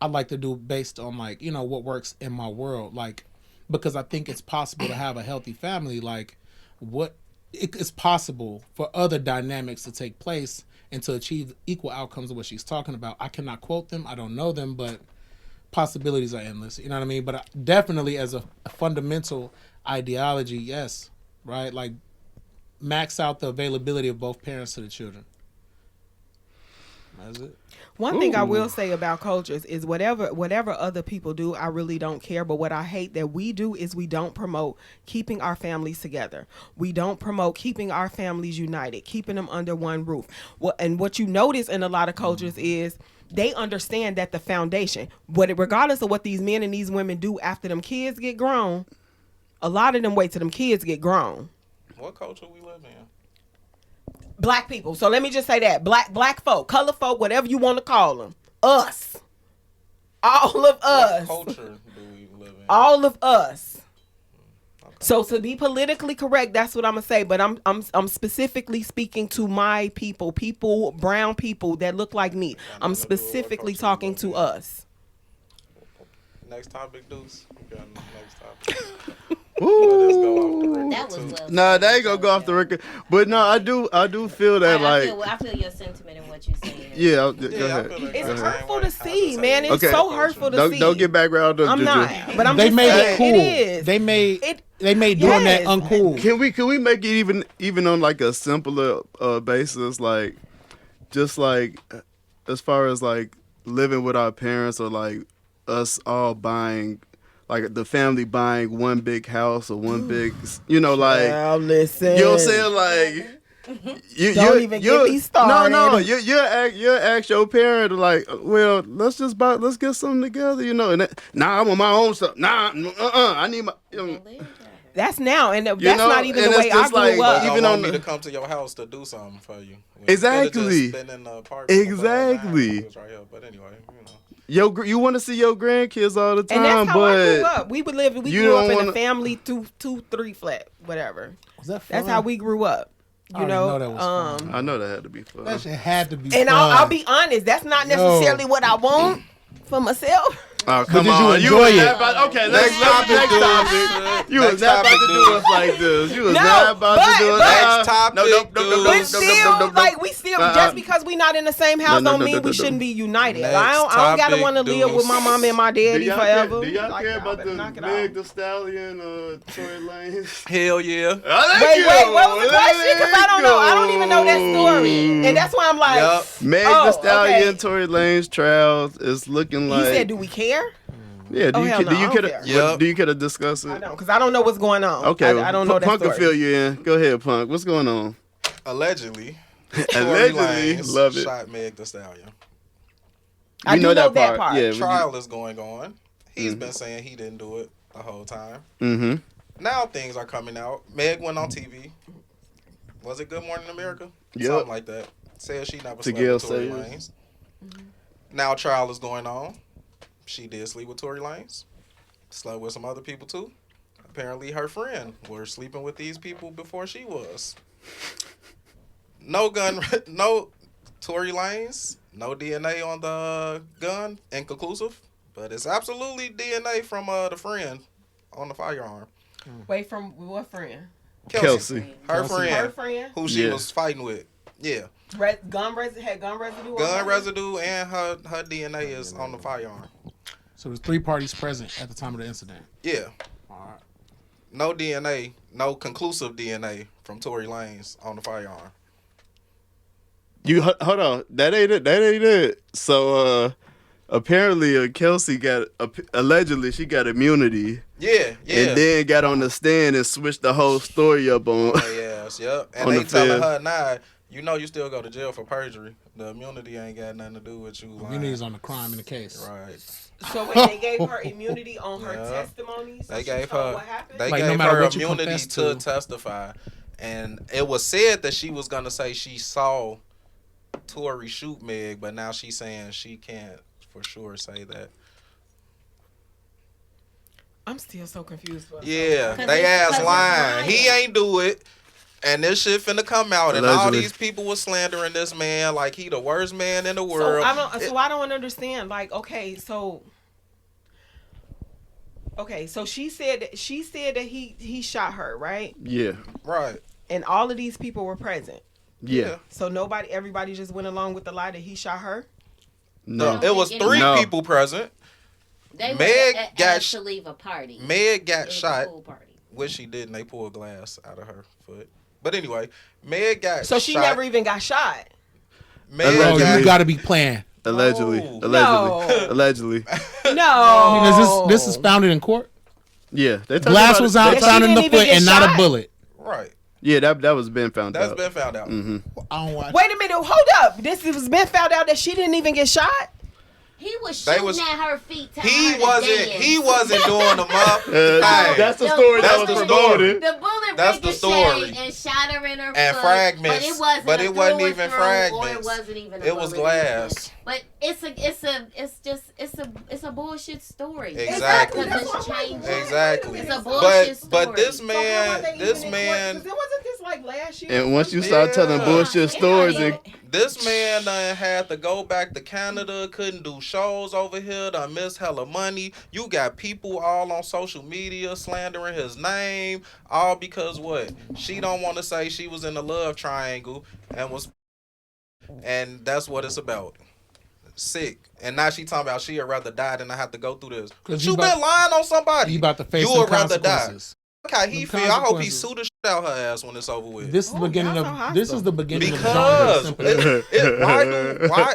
I like to do based on, like, you know, what works in my world, like, because I think it's possible to have a healthy family. Like, it's possible for other dynamics to take place and to achieve equal outcomes of what she's talking about. I cannot quote them. I don't know them, but possibilities are endless. You know what I mean? But definitely as a fundamental ideology, yes, right? Like, max out the availability of both parents to the children. That's it. One thing I will say about cultures is whatever other people do, I really don't care. But what I hate that we do is we don't promote keeping our families together. We don't promote keeping our families united, keeping them under one roof. And what you notice in a lot of cultures is they understand that the foundation, regardless of what these men and these women do after them kids get grown, a lot of them wait till them kids get grown. What culture we live in? Black people. So let me just say that. Black folk, color folk, whatever you want to call them. Us. All of us. What culture do we live in? All of us. So to be politically correct, that's what I'm gonna say. But I'm specifically speaking to my people, brown people that look like me. I'm specifically talking to us. Next topic, Deuce. We got next topic. Ooh. That was well. Nah, that ain't gonna go off the record. But no, I do feel that I feel your sentiment in what you're saying. yeah. Go Yeah, I ahead. feel like It's the same hurtful way. to I see, just man. say It's Okay. so hurtful to see. Don't get background on I'm Juju. not, but I'm They just made saying, it cool. It is. They made doing that Yes. uncool. Can we make it even on like a simpler basis, like just like as far as like living with our parents, or like us all buying, like the family buying one big house or one big, you know, like Now listen. you know what I'm saying, like. Don't even get me started. No, you ask your parent like, well, let's get something together, you know. And I want my own stuff. I need my. That's now, and that's know, not even and the it's way I just grew like, up. Even even want on me the- to come to your house to do something for you. Exactly. Just been in the park Exactly. right here. But anyway, you know. You want to see your grandkids all the time, And that's how but I grew up. We you grew up don't in wanna- a family 2-3 flat, whatever. Was that fun? That's how we grew up. I You already know, know that was fun. I know that had to be fun. That shit had to be and fun. I'll be honest, that's not necessarily what I want for myself. Oh, come did you on. enjoy was it? not about, okay, next topic. You was Next not about topic, to do us like this. You was No, not about to do it. but- Next topic, nope, But still, like we still, just because we not in the same house don't mean we shouldn't be united. Next I don't gotta topic, want to live with my mom and my daddy forever. Do y'all Like, care y'all about better the knock it Meg off. the Stallion, Tory Lanez? Hell yeah. Wait, what was the question? Because I don't know. I don't even know that story, and that's why I'm like, Yup. Meg Oh, the Stallion, okay. Tory Lanez trials is looking he like. said, "Do we care?" Yeah, do Oh, you hell no, do you I care? don't care. Yep. Do you care to discuss it? I don't, because I don't know what's going on. Okay, I don't know that Punk story. can fill you in. Go ahead, Punk. What's going on? Allegedly. Allegedly, Tory Lanez love it. shot Meg the Stallion. I We do know that part. Yeah, Trial is going on. He's been saying he didn't do it the whole time. Mm-hmm. Now things are coming out. Meg went on TV. Was it Good Morning America? Yep. Something like that. Said she never To slept Gail with Tory Sayers. Lanez. Now trial is going on. She did sleep with Tory Lanez. Slept with some other people too. Apparently her friend were sleeping with these people before she was. No Tory Lanez, no DNA on the gun, inconclusive. But it's absolutely DNA from the friend on the firearm. Wait, from what friend? Kelsey. Her Her friend, friend. who she Yeah. was fighting with. Yeah. Had gun residue. on Gun her? residue and her DNA is on the firearm. So there's 3 parties present at the time of the incident. Yeah. All right. No DNA, no conclusive DNA from Tory Lanez on the firearm. You hold on. That ain't it. That ain't it. So apparently Kelsey got allegedly she got immunity. Yeah. And then got on the stand and switched the whole story up on. Yes, yep. And On they the telling fifth. her, nah, you know you still go to jail for perjury. The immunity ain't got nothing to do with you lying. Immunity is on the crime in the case. Right. So when they gave her immunity on her Yeah. testimony, so They she gave told her what happened. they Like, no gave matter her what you immunity confess to to. testify. And it was said that she was gonna say she saw Tory shoot Meg, but now she's saying she can't for sure say that. I'm still so confused. About Yeah, Cause they it's- ass cause it's lying. He lying. ain't do it. And this shit finna come out, and all Allegedly. these people was slandering this man like he the worst man in the So world. I don't understand. Like, okay, so she said that he shot her, right? Yeah. Right. And all of these people were present. Yeah. So everybody just went along with the lie that he shot her. No. It was think 3 No. people present. They Meg were got asked to leave a party. Meg It got was a shot, pool party. which she did, and they pulled glass out of her foot. But anyway, Meg got So she shot. never even got shot. Meg Oh, Allegedly. you got to be playing. Allegedly. No. Allegedly. No. Allegedly. No. I mean, this is founded in court. Yeah. They talked Glass about was it. out, That she found in the didn't even foot, get and not a shot? bullet. Right. Yeah, that was been found That's out. been found out. Mm-hmm. I don't watch. Wait a minute. Hold up. This was been found out that she didn't even get shot. He was They shooting was- at her feet. telling He her to wasn't. dance. He wasn't doing them up. That's the The story that bullet- was promoted. The bullet That's the story. ricocheted and shot her in her And foot, fragments, but it wasn't even Or it fragments. wasn't even. It was bullet glass. movement. But it's a bullshit story. Exactly. Because it's changing. Exactly. It's a bullshit story. But this So how are they man, this even in court? man, 'Cause it wasn't this like last year. And once you start telling Yeah. bullshit stories, and this man done had to go back to Canada, couldn't do shows over here, done missed hella money. You got people all on social media slandering his name, all because what? She don't want to say she was in a love triangle and that's what it's about. Sick. And now she talking about she'd rather die than I have to go through this. 'Cause You you been lying on somebody. You about to face You some would rather die. consequences. Look how he Some feel. I hope he consequences. sue the shit out her ass when it's over with. This is the beginning y'all of so this hostile. is the beginning Because of genre. why?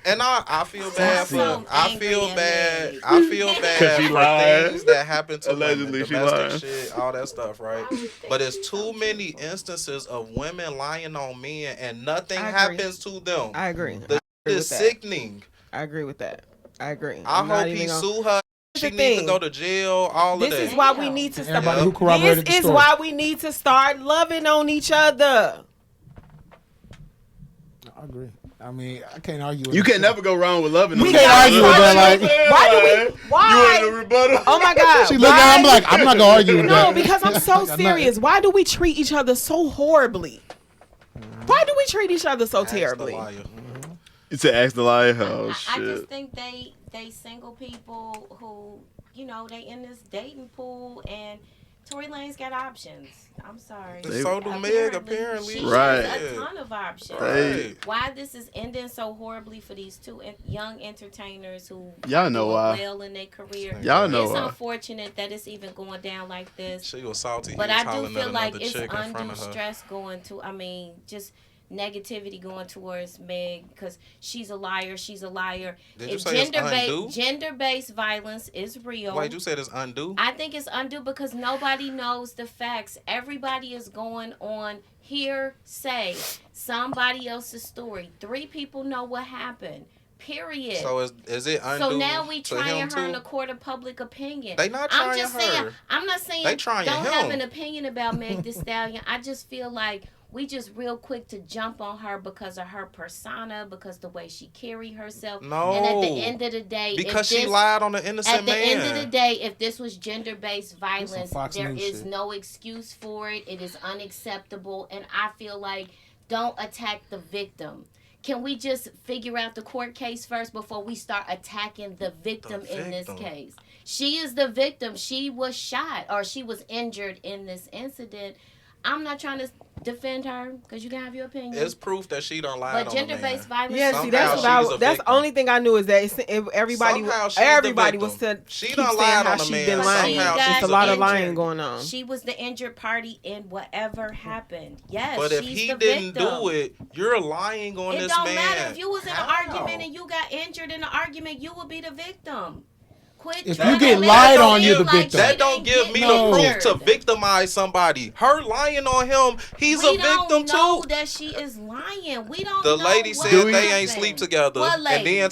And I feel bad for. So I feel angry bad. and I feel bad she for lied. things that happen to Allegedly, women, she domestic lied. shit, all that stuff, right? But it's too many instances of women lying on men and nothing I agree. happens to them. I agree. The I agree shit is with that. sickening. I agree with that. I agree. I I'm not hope even he gonna- sue her. She Here's the needs to thing. go to jail. All This of is that. why we need to start. Everybody who corroborated This the is story. why we need to start loving on each other. I agree. I mean, I can't argue with you that. can never go wrong with loving. We them. can't argue with that, like- Why do we? Why? You in the rebuttal? Oh my God! She looked at him like, I'm not gonna argue with No, that. because I'm so Like, I'm not- serious. Why do we treat each other so horribly? Why do we treat each other so Ask the terribly? liar. To ask the liar. Oh I shit. just think they single people who they in this dating pool and Tory Lanez got options. I'm sorry. So do Meg, apparently. She Right. has a ton of options. Hey. Why this is ending so horribly for these two young entertainers who Y'all are know doing why. well in their career. Y'all know It's why. unfortunate that it's even going down like this. She was salty. He But was I do hollering at feel like another it's chick in front undue of her. stress going to, just negativity going towards Meg because she's a liar. She's a liar. Did you say it's undue? Gender-based violence is real. Wait, you said it's undue? I think it's undue because nobody knows the facts. Everybody is going on hearsay, somebody else's story. 3 people know what happened. Period. So is it undue? So now we to trying him her in too? the court of public opinion. They not I'm trying just her. saying. I'm not saying They trying don't him. have an opinion about Meg Thee Stallion. I just feel like we just real quick to jump on her because of her persona, because the way she carry herself. No. And at the end of the day, Because if she this, lied on an innocent at the man. end of the day, if this was gender-based violence, Fox there News is shit. no excuse for it. It is unacceptable. And I feel like don't attack the victim. Can we just figure out the court case first before we start attacking the victim in this victim. case? She is the victim. She was shot or she was injured in this incident. I'm not trying to defend her because you can have your opinion. It's proof that she done lied but on gender-based the man. violence. Yeah, Somehow see, that's she's a that's the victim. only thing I knew is that everybody Somehow she's everybody the was victim. to She keep done saying lied how on the she man. been lying. Somehow It's a she's lot of injured. lying going on. She was the injured party in whatever happened. Yes, But if she's he the didn't victim. do it, you're lying on It this don't man. matter if you was in an How? argument and you got injured in the argument, you will be the victim. Quit. If trying you to get make lied it on, seem you're the like victim. she That don't didn't give me get No. the proof to injured. victimize somebody. Her lying on him, he's We a victim don't know too. that she is lying. We don't The know lady what said they ain't happened. sleep together, What and lady? then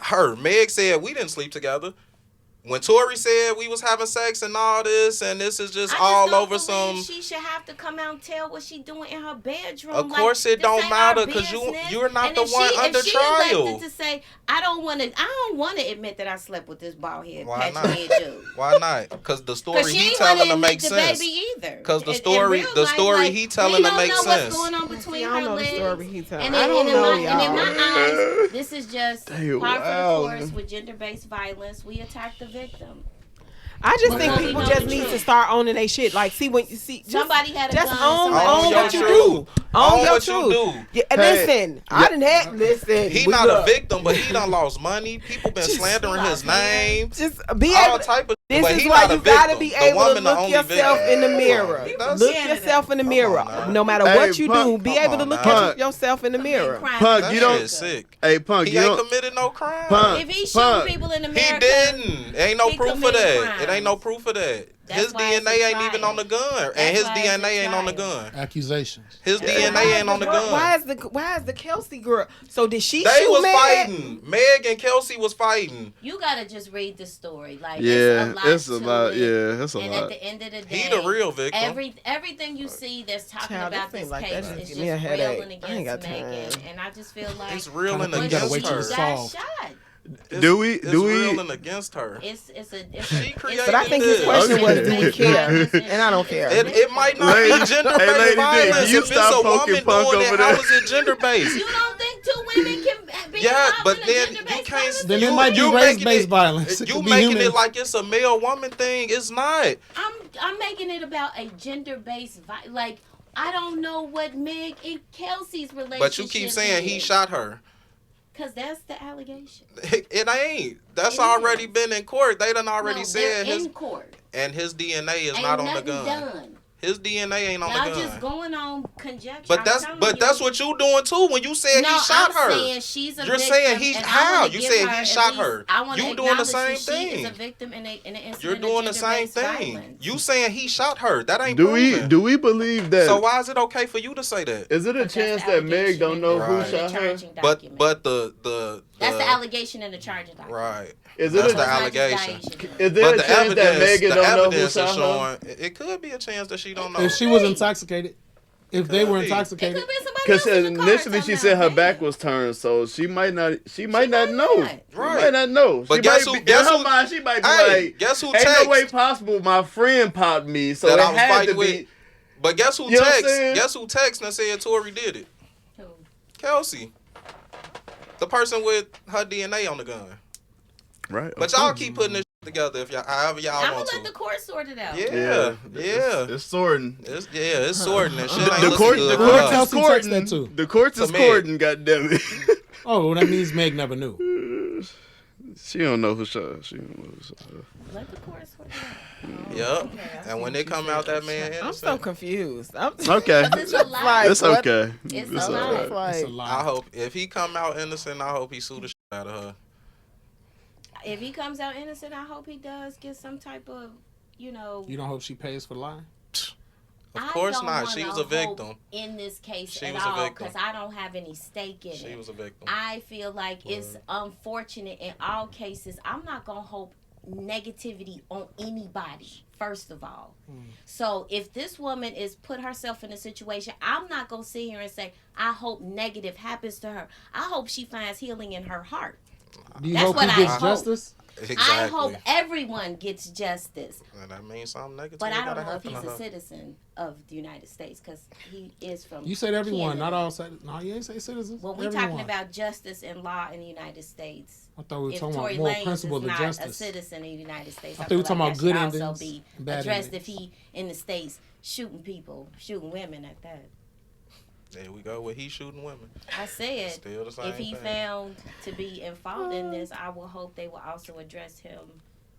her Meg said we didn't sleep together. When Tory said we was having sex and all this, and this is just I all don't over believe some. She should have to come out and tell what she doing in her bedroom. Of Like, course it this don't ain't matter, our 'cause business. you're not And the if one under if she trial. elected to say, I don't want to admit that I slept with this bald head Why patchy not? head dude. Why not? Because the story Because she he ain't telling want to to make admit the sense. baby either. 'Cause the In story- real the life, story like, he telling we to don't make know sense. what's going on between I her don't know the legs. story he telling. And I don't in know, my, and in y'all. my eyes, this is just Damn, par for wow. the course with gender-based violence. We attack the victim. I just But think when we people know just the need truth. to start owning their shit. Like, see when you see, Somebody had a just gun, own somebody Own your what you truth. do. Own Own your what you truth. do. Yeah, Hey, listen, I didn't have listen. He we not a look, victim, but he done lost money. People been slandering his name. Just be All able. type of. This but is he why not a you gotta victim. be The able to woman the look only yourself victim. in the mirror. That's- Look Canada. yourself in the Come mirror. on now. No matter Hey, what you Punk, do, be come able to on look now. at yourself in the mirror. Punk, That you don't. shit sick. Hey, Punk, He you ain't don't. committed no crime. Punk. If he's shooting Punk. people in He America, didn't. Ain't no he proof of committed that. It crimes. ain't no proof of that. That's His why it's DNA a ain't even trial. on the gun, That's and his why it's a DNA ain't on the trial. gun. Accusations. His DNA ain't on the gun. Why is the Kelsey girl? So did she They shoot was Meg? fighting. Meg and Kelsey was fighting. you gotta just read the story. Like Yeah, it's a lot. to it. Yeah, it's a And lot. at the end of the day, He the real victim. Everything you see that's talking Child, about that this seems like case that is just just give me a headache. railing I ain't got against Megan, time. and I just feel like It's reeling Kinda think against you gotta wait till her. it's got solved. shot. Do we- It's do we- reeling against her. She created But I think his this. question was, do we Okay. care? And I don't care. It might not Lady- be gender hey, Lady based D, violence. can you If it's stop a poking woman Punk doing it, over how there? is it gender based? You don't think 2 women can be Yeah, involved but in a then gender-based you can't- violence? Then You- it might be you race-based making it- violence. It You could be making human. it like it's a male woman thing. It's not. I'm making it about a gender-based like I don't know what Meg and Kelsey's relationship. But you keep saying he shot her. Because that's the allegation. It ain't. That's It already is. been in court. They done already No, said they're his in court. and his DNA is Ain't not on the nothing gun. done. His DNA ain't on Y'all the just gun. going on conjecture. But I'm that's telling that's you. what you doing too when you said No, he shot I'm her. saying she's a You're victim, saying he and I how? wanna You give said her he at shot least- her. I wanna You doing the acknowledge same that She thing. is a victim in an incident You're doing the of same gender-based thing. violence. You saying he shot her. That ain't Do we proven. do we believe that? So why is it okay for you to say that? Is it a But that's chance the that Meg allegation don't in know the- who Right. in the shot her? charging document. But the That's the allegation in the charging document. right. Is That's it the a, allegation. is there But a the chance that evidence, Megan the don't know who evidence is shot her? showing it could be a chance that she don't know. If she was intoxicated, if they were be. It intoxicated, could be somebody Because else in the car initially she talking said her about back that. was turned, so she might not know. not. She Right. might not know. But she guess might who- be, guess in her who- mind, she might be Hey, like, guess who ain't no way text? possible my friend popped me, so That it I was had fighting to with. be. But guess who You know what I'm text? saying? Guess who text and said Tory did it? Who? Kelsey. The person with her DNA on the gun. Right. But y'all keep putting this together if y'all, however y'all I'm want gonna let to. the court sort it out. Yeah. It's sorting. It's sorting and shit. Ain't The looking court, good the for courts us. is Kelsey texted courting. that too. The courts To is Meg. courting. Goddammit. Oh, well, that means Meg never knew. She don't know who shot. She don't know who shot. Let the court sort it out. Yep. Okay, I see And when what they you come said. out that man I'm innocent, so confused. I'm Okay, It's a lie. it's what? okay. It's It's a lie. alright. It's a Like, I lie. hope if he come out innocent, I hope he sue the shit out of her. If he comes out innocent, I hope he does get some type of, You don't hope she pays for the lie? Of I course don't not. She wanna was a hope victim. in this case She at was a all victim. because I don't have any stake in She it. was a victim. I feel like it's unfortunate in all cases. I'm not gonna hope negativity on anybody. First of all, so if this woman is put herself in a situation, I'm not gonna sit here and say I hope negative happens to her. I hope she finds healing in her heart. Do you That's hope what he I gets hope. justice? Exactly. I hope everyone gets justice. And that means something negative. But I gotta don't know if happen he's to a her. citizen of the United States because he is from. You said everyone, Canada. not all. No, you ain't say citizens. Well, we're everyone. talking about justice and law in the United States. I thought we were If talking Tory about more Lanez principle is than not a justice. citizen in the United States, I I thought we feel were talking like about that good should also endings be and bad addressed endings. if he in the States shooting people, shooting women at that. There we go with he shooting women. I said Still the same if he thing. found to be in fault in this, I will hope they will also address him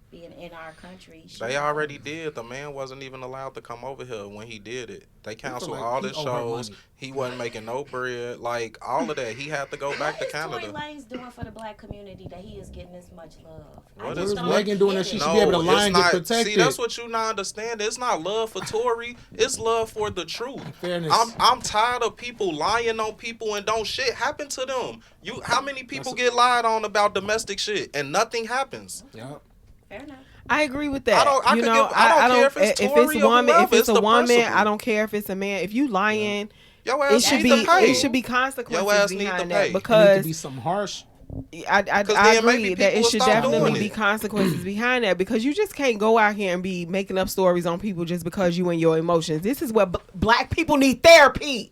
being in our country. They already did. The man wasn't even allowed to come over here when he did it. They canceled like all he his owed her shows. money. He wasn't making no bread. Like all of that. He had to go back to What is Tory Canada. Lanez doing for the black community that he is getting this much love? What What is is don't Megan doing that get she it. should be able to lie it's and get not. protected? See, that's what you not understand. It's not love for Tory. It's love for the truth. Fairness. I'm tired of people lying on people and don't shit happen to them. How many people That's- get lied on about domestic shit and nothing happens? Yep. Fair enough. I agree with that. I don't care if it's if Tory it's or woman, whoever, if it's it's a the woman, principle. I don't care if it's a man. If you lying, Your it ass should need be to pay. it should be consequences Your ass need to behind pay. that It It need to because be something harsh. I then maybe agree that people it will should stop definitely doing be it. consequences behind that because you just can't go out here and be making up stories on people just because you and your emotions. This is what black people need therapy.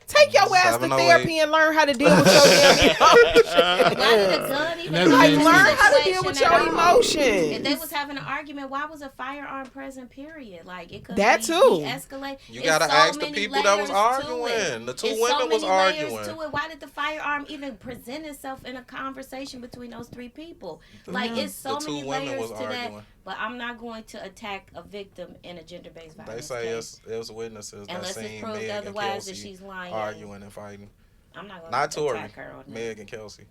Take your ass to 708. therapy and learn how to deal with your damn emotions. Why did the gun even that's Like Like, come learn into how to situation deal with at your all? emotions. If they was having an argument, why was a firearm present? Period. Like it could That be too. de-escalate. You It's gotta so ask the many people that was layers to arguing. it. The two It's women so was many layers arguing. to it. Why did the firearm even present itself in a conversation between those three people? Like it's so The two many women layers was to that. arguing. But I'm not going to attack a victim in a gender-based They violence say case. it was witnesses that Unless it's seen proved Meg and otherwise that Kelsey she's lying. arguing and fighting. I'm not going Not to Tory, attack her on that. Meg and Kelsey.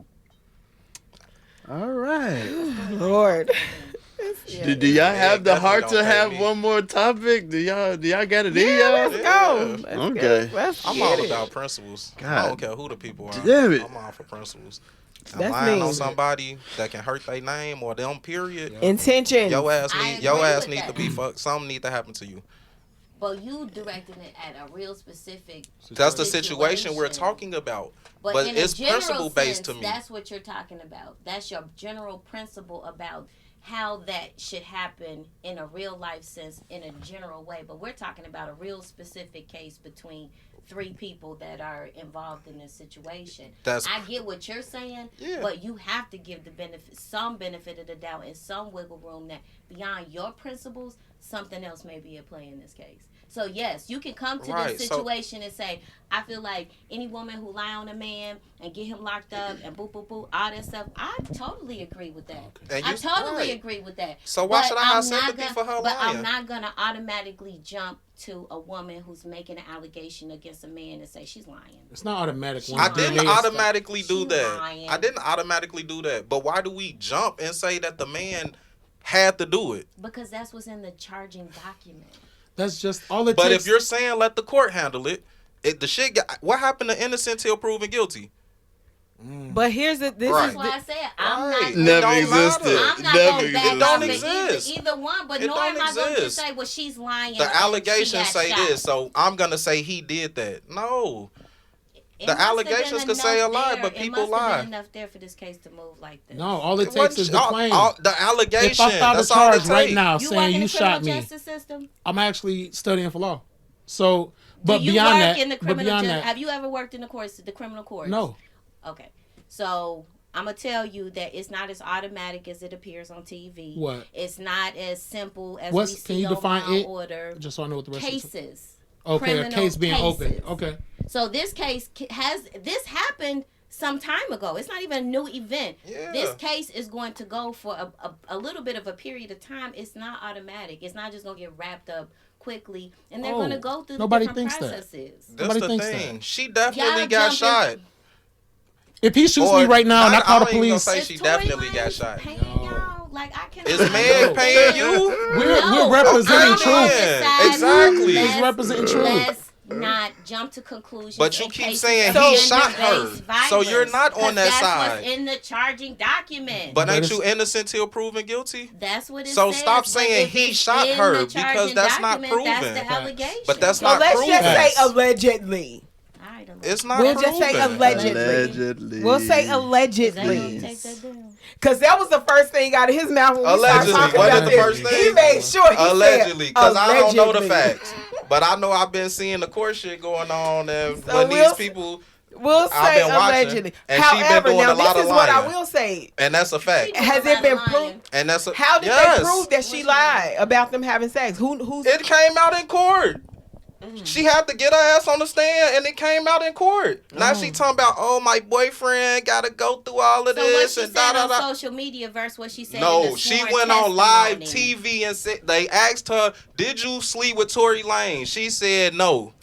All right. Lord. Do y'all have the definitely heart don't to pay have me. one more topic? Do y'all got it in Yeah, y'all? let's go. Let's Okay. get- let's I'm get all it. about principles. I God don't care who the people are. damn it. I'm all for principles. And That's lying me. on somebody that can hurt their name or them, period. Intention. Your ass I need your agree ass with need to that. be fucked. Something need to happen to you. But you directing it at a real specific. That's the situation we're Situation. talking about. But, But in it's a general principle based sense, to me. That's what you're talking about. That's your general principle about how that should happen in a real life sense in a general way. But we're talking about a real specific case between three people that are involved in this situation. That's I get what you're saying, Yeah. but you have to give the some benefit of the doubt and some wiggle room that beyond your principles, something else may be at play in this case. So yes, you can come to Right, this so- situation and say, I feel like any woman who lie on a man and get him locked up and boop boop boop, all that stuff. I totally agree with that. And I you- totally right. agree with that. So why But should I have I'm not sympathy gonna- for her But lying? I'm not gonna automatically jump to a woman who's making an allegation against a man and say she's lying. It's not automatic. She when I it's didn't DNA automatically do She that. lying. I didn't automatically do that. But why do we jump and say that the man had to do it? Because that's what's in the charging document. That's just all it But takes. if you're saying let the court handle it, the shit got, what happened to innocent till proven guilty? But here's the this Right. That's why I said I'm Right. not. Never don't existed. matter. I'm not Never going back existed. don't off of exist. either one, but It nor don't am I going to exist. say, well, she's lying. The and she allegations got say shot. this, so I'm gonna say he did that. No, It the must have allegations been could say a enough lie, there. but It people must have lie. been enough there for this case to move like this. no, all it It takes is wasn't- the claim. the allegation. If I filed a That's all it charge right take. now You work saying in you the criminal shot me, justice system? I'm actually studying for law. So, Do but you beyond work that, in the but criminal beyond justice? that, Have you ever worked in the courts, the criminal courts? no. Okay. So I'm gonna tell you that it's not as automatic as it appears on TV. What? It's not as simple as What's, we can see you on define Law and it? Order. Just so I know what the rest is. Cases. Okay, a Criminal case being open. cases. Okay. So this case this happened some time ago. It's not even a new event. Yeah. This case is going to go for a little bit of a period of time. It's not automatic. It's not just gonna get wrapped up quickly, and they're gonna go through the nobody different thinks that. processes. That's Nobody the thinks thing. that. She definitely Y'all got shot. jumping- If he shoots Or me right now and I not- call the I ain't gonna police, say Is she Tory definitely got Lanez shot. paying y'all? Like, I cannot Is No. Meg paying you? we're representing I'm truth. on this side. Exactly. Let's- He's representing truth. Let's not jump to conclusions. But you in keep cases saying of he shot her. gender-based So you're violence, not on 'cause that that's side. what's in the charging document. But ain't it's- you innocent till proven guilty? That's what it So says. stop But saying if he it's shot in her the because charging that's not document, That's proven. the allegation. But that's So not let's proven. just say allegedly. All right, It's not We'll proven. just say allegedly. Allegedly. We'll say Is they gonna allegedly. take that down? Because that was the first thing out of his mouth when we Allegedly. started talking What about is the this. first thing? He made sure he Allegedly, said because I don't know the allegedly. facts. But I know I've been seeing the court shit going on, and So when we'll- these people, We'll I've say been watching, allegedly. and she been However, doing now a lot this of is what I lying. will say. and that's a fact. Has it been proved? And that's a How did yes. they prove that she lied about them having sex? Who's It came out in court. She had to get her ass on the stand, and it came out in court. Now she talking about, oh, my boyfriend got to go through all of So what this she and said da da on da. social media versus what she said in No, the she sworn went on live testimony. TV and said they asked her, "Did you sleep with Tory Lanez?" She said no.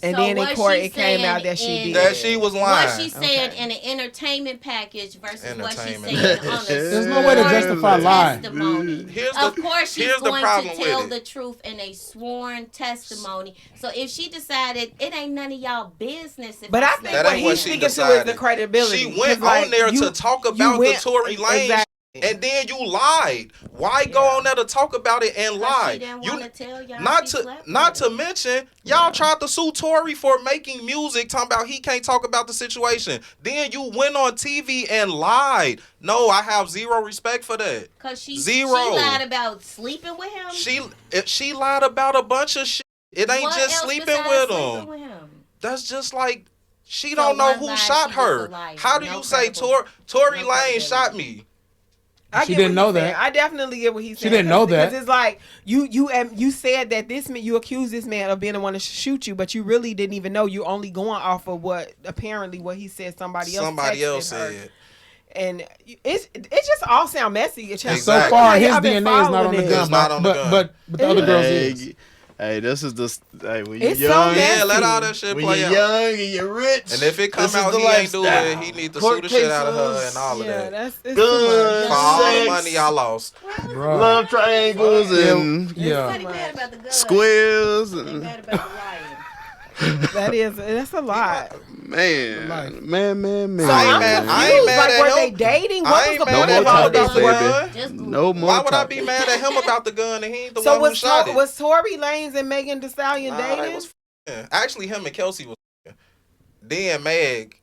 And So then in what court she it came out that she said did. That she was lying. What she said Okay. in an entertainment package versus what she Entertainment said package. on a There's no way to sworn justify lying. testimony. Here's Of the- course, she's here's the going problem to with tell it. the truth in a sworn testimony. So if she decided it ain't none of y'all business, if But I slept think That what ain't what he's she speaking to is decided. the credibility. She went 'Cause, like, on there you- to talk you about went- the Tory Lanez, Exactly. and then you lied. Why go Yeah. on there to talk about it and She lie? didn't You want to tell y'all not she to slept not with to him. mention y'all tried to sue Tory for making music, talking about he can't talk about the situation. Then you went on TV and lied. No, I have zero respect for that. Cause she Zero. lied about sleeping with him. She lied about a bunch of shit. It ain't What just else sleeping besides with sleeping him. with him? That's just like she So don't know one who lie, shot she her. just a liar. How do No you say credible- Tory no Lanez credibility. shot me? I She get didn't what know he's saying. that. I definitely get what he's She saying. didn't know that. Because it's like you said that you accused this man of being the one to shoot you, but you really didn't even know. You're only going off of what he said somebody else texted her. said. And it just all sound messy. It's just So Exactly. far, I've his been DNA is not on following the it. gun, It's not on the gun. but the other girls is. Hey, this is the when you're It's so young. messy. Yeah, let all that shit When play you're out. young and you're rich. And if it come this is out the he ain't do lifestyle. it, he need to Court sue the shit out of her cases, and all of Yeah, that. it's Guns, For all the sex, money I lost. Bruh. love triangles and Yeah. Everybody mad about the gun. squares They and mad about the lying. that's a lot. man. Life. So I ain't I'm mad- confused. I ain't mad like, at were him. they dating? I What ain't was the mad point at of him all about this the work? gun. Just No more. Why would I talking. be mad at him about the gun and he ain't the So one who was shot it? was Tory Lanez and Megan Thee Stallion Nah, they dating? was f***ing. Actually, him and Kelsey was f***ing. Then Meg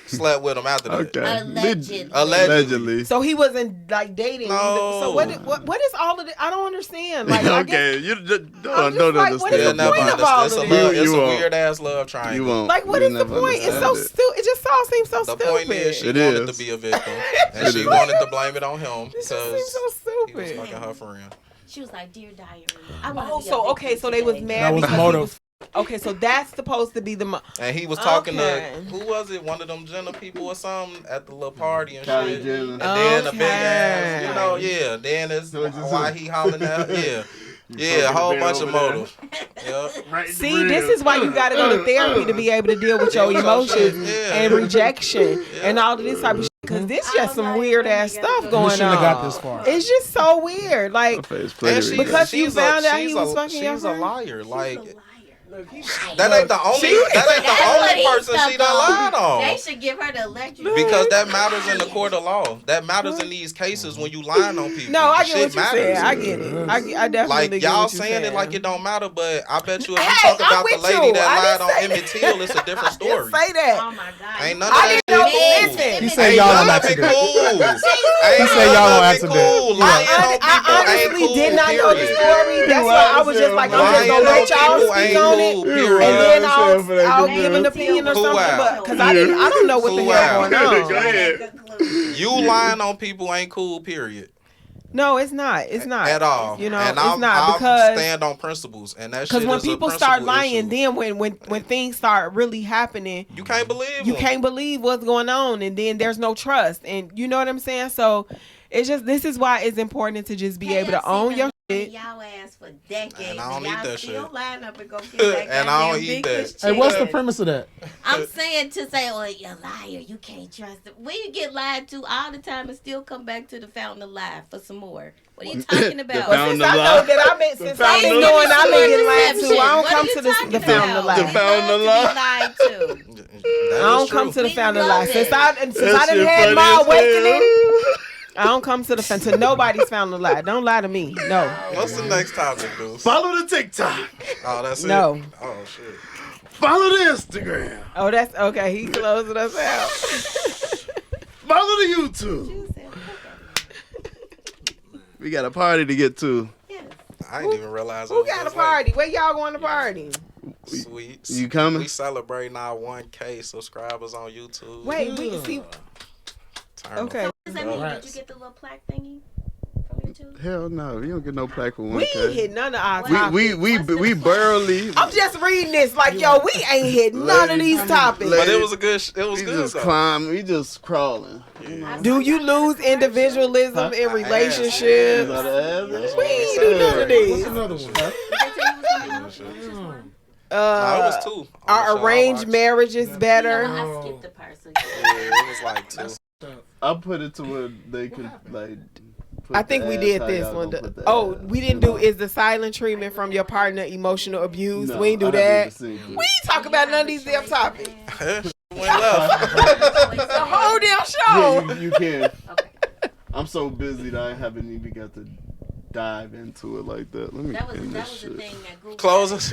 slept with him after that. Okay. Allegedly. Allegedly. So he wasn't like dating. No. Either. So what is all of it? I don't understand. Like I guess, okay, you just I'm don't just like, what is Yeah, the understand. never point of understand. all It's a of love, this? it's You a won't. weird ass love triangle. You won't. like what You is the never point? It's so understand it. stupid. It just all seems so The stupid. point is she It wanted is. to be a victim, and It she is. wanted to blame it on him It just because seems so he was stupid. fucking her friend. She was like, "Dear diary, I want Oh, to be so a okay, victim so they was today." mad That was because motive. he was. Okay, so that's supposed to be the. And he was talking Okay. to who was it? One of them Jenner people or something at the little party and Kylie shit. Jenner. And then a big ass, Okay. you know, yeah. Then it's So it's just why he hollering out, yeah, a whole bunch of motive. Yep. See, this is why you got to go to therapy to be able to deal with your emotions Yeah. and rejection and all of this type of shit. Because this just some weird ass stuff You going shouldn't have on. got this far. It's just so weird. Like, And she, Because you she's found out he she's was a, fucking your she's a friend? liar. Like She's a liar. that ain't the only That's what he person she stuck done lied They on. should give her the electric. Because that matters in the court of law. That matters in these cases when you lying on people. no, I The get what shit you're saying. matters. I get it. I definitely Like get y'all what you're saying it like it don't matter, but I bet you if you Hey, talk I'm about the with lady you. that I lied didn't on say Emmett Till, it's a different I didn't story. say that. Oh my god. Ain't none of I that didn't know. shit cool. Listen. He said Ain't y'all none on of it accident. cool. He said y'all on accident. Cool. Lying on people I ain't honestly cool, did not know the period. story. That's why I was just like, I'm just Lying gonna on let y'all people speak ain't on cool, it, period. and then Right. I'll give an Till opinion or Who something, out? but because I don't know what the Who hell out? going on. Go ahead. You lying on people ain't cool. Period. No, it's not. It's not At all. You know, and it's not I'll because stand on principles, and that because shit when is a people start principle lying, issue. then when things start really happening, You can't believe you them. can't believe what's going on, and then there's no trust, and you know what I'm saying. So it's just this is why it's important to just be able to own your shit. Y'all ass for decades. And I don't y'all eat that still shit. line up and go get that And I don't goddamn eat Big Fish that. Hey, what's the chicken. premise of that? I'm saying to say, oh, you're a liar. You can't trust it. We get lied to all the time and still come back to the fountain of life for some more. What are you talking about? fountain Since of I know life. that I've been since I've fountain been of knowing life. I've been getting lied to, Deception. I don't What come are to you the talking fountain of about? life. The fountain of life. We love to be lied to. That I don't is come true. to the We fountain of love life. it. Since I done That shit had funny my as awakening, hell. I don't come to the fountain to nobody's fountain of life. Don't lie to me. No. What's the next topic, Deuce? Follow the TikTok. Oh, that's it. No. Oh shit. Follow the Instagram. Oh, that's okay. He closing us out. Follow the YouTube. We got a party to get to. I didn't even realize. Who got a party? Where y'all going to party? Sweet. You coming? We celebrating our 1K subscribers on YouTube. Wait, we see. Turn Okay. What does that mean? Did Congrats. you get the little plaque thingy from YouTube? Hell no, you don't get no plaque for We 1K. ain't hit none of our We- topics. We barely. I'm just reading this like, yo, we ain't hit none of these topics. But it was a good. It was We good. just though. climb. We just crawling. Do you lose individualism in relationships? You know the We ain't do none of What's these. another one? Did they tell you it was gonna be one? No, it was two. Are arranged marriages better? You know, I skipped the person. Yeah, it was like two. I put it to where they could like. put I think the we ass did how this y'all one. gonna put the Oh, ass, we didn't you do know? is the silent treatment from your partner emotional abuse. No, We ain't do I haven't that. even seen We it. ain't talk about none of these damn topics. Went left. The whole damn show. Yeah, you can. Okay. I'm so busy that I haven't even got to dive into it like that. Let me That was end that this was the shit. thing that Google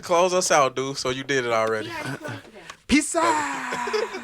Close us out, dude. So you did it already. He already closed it out. Peace out.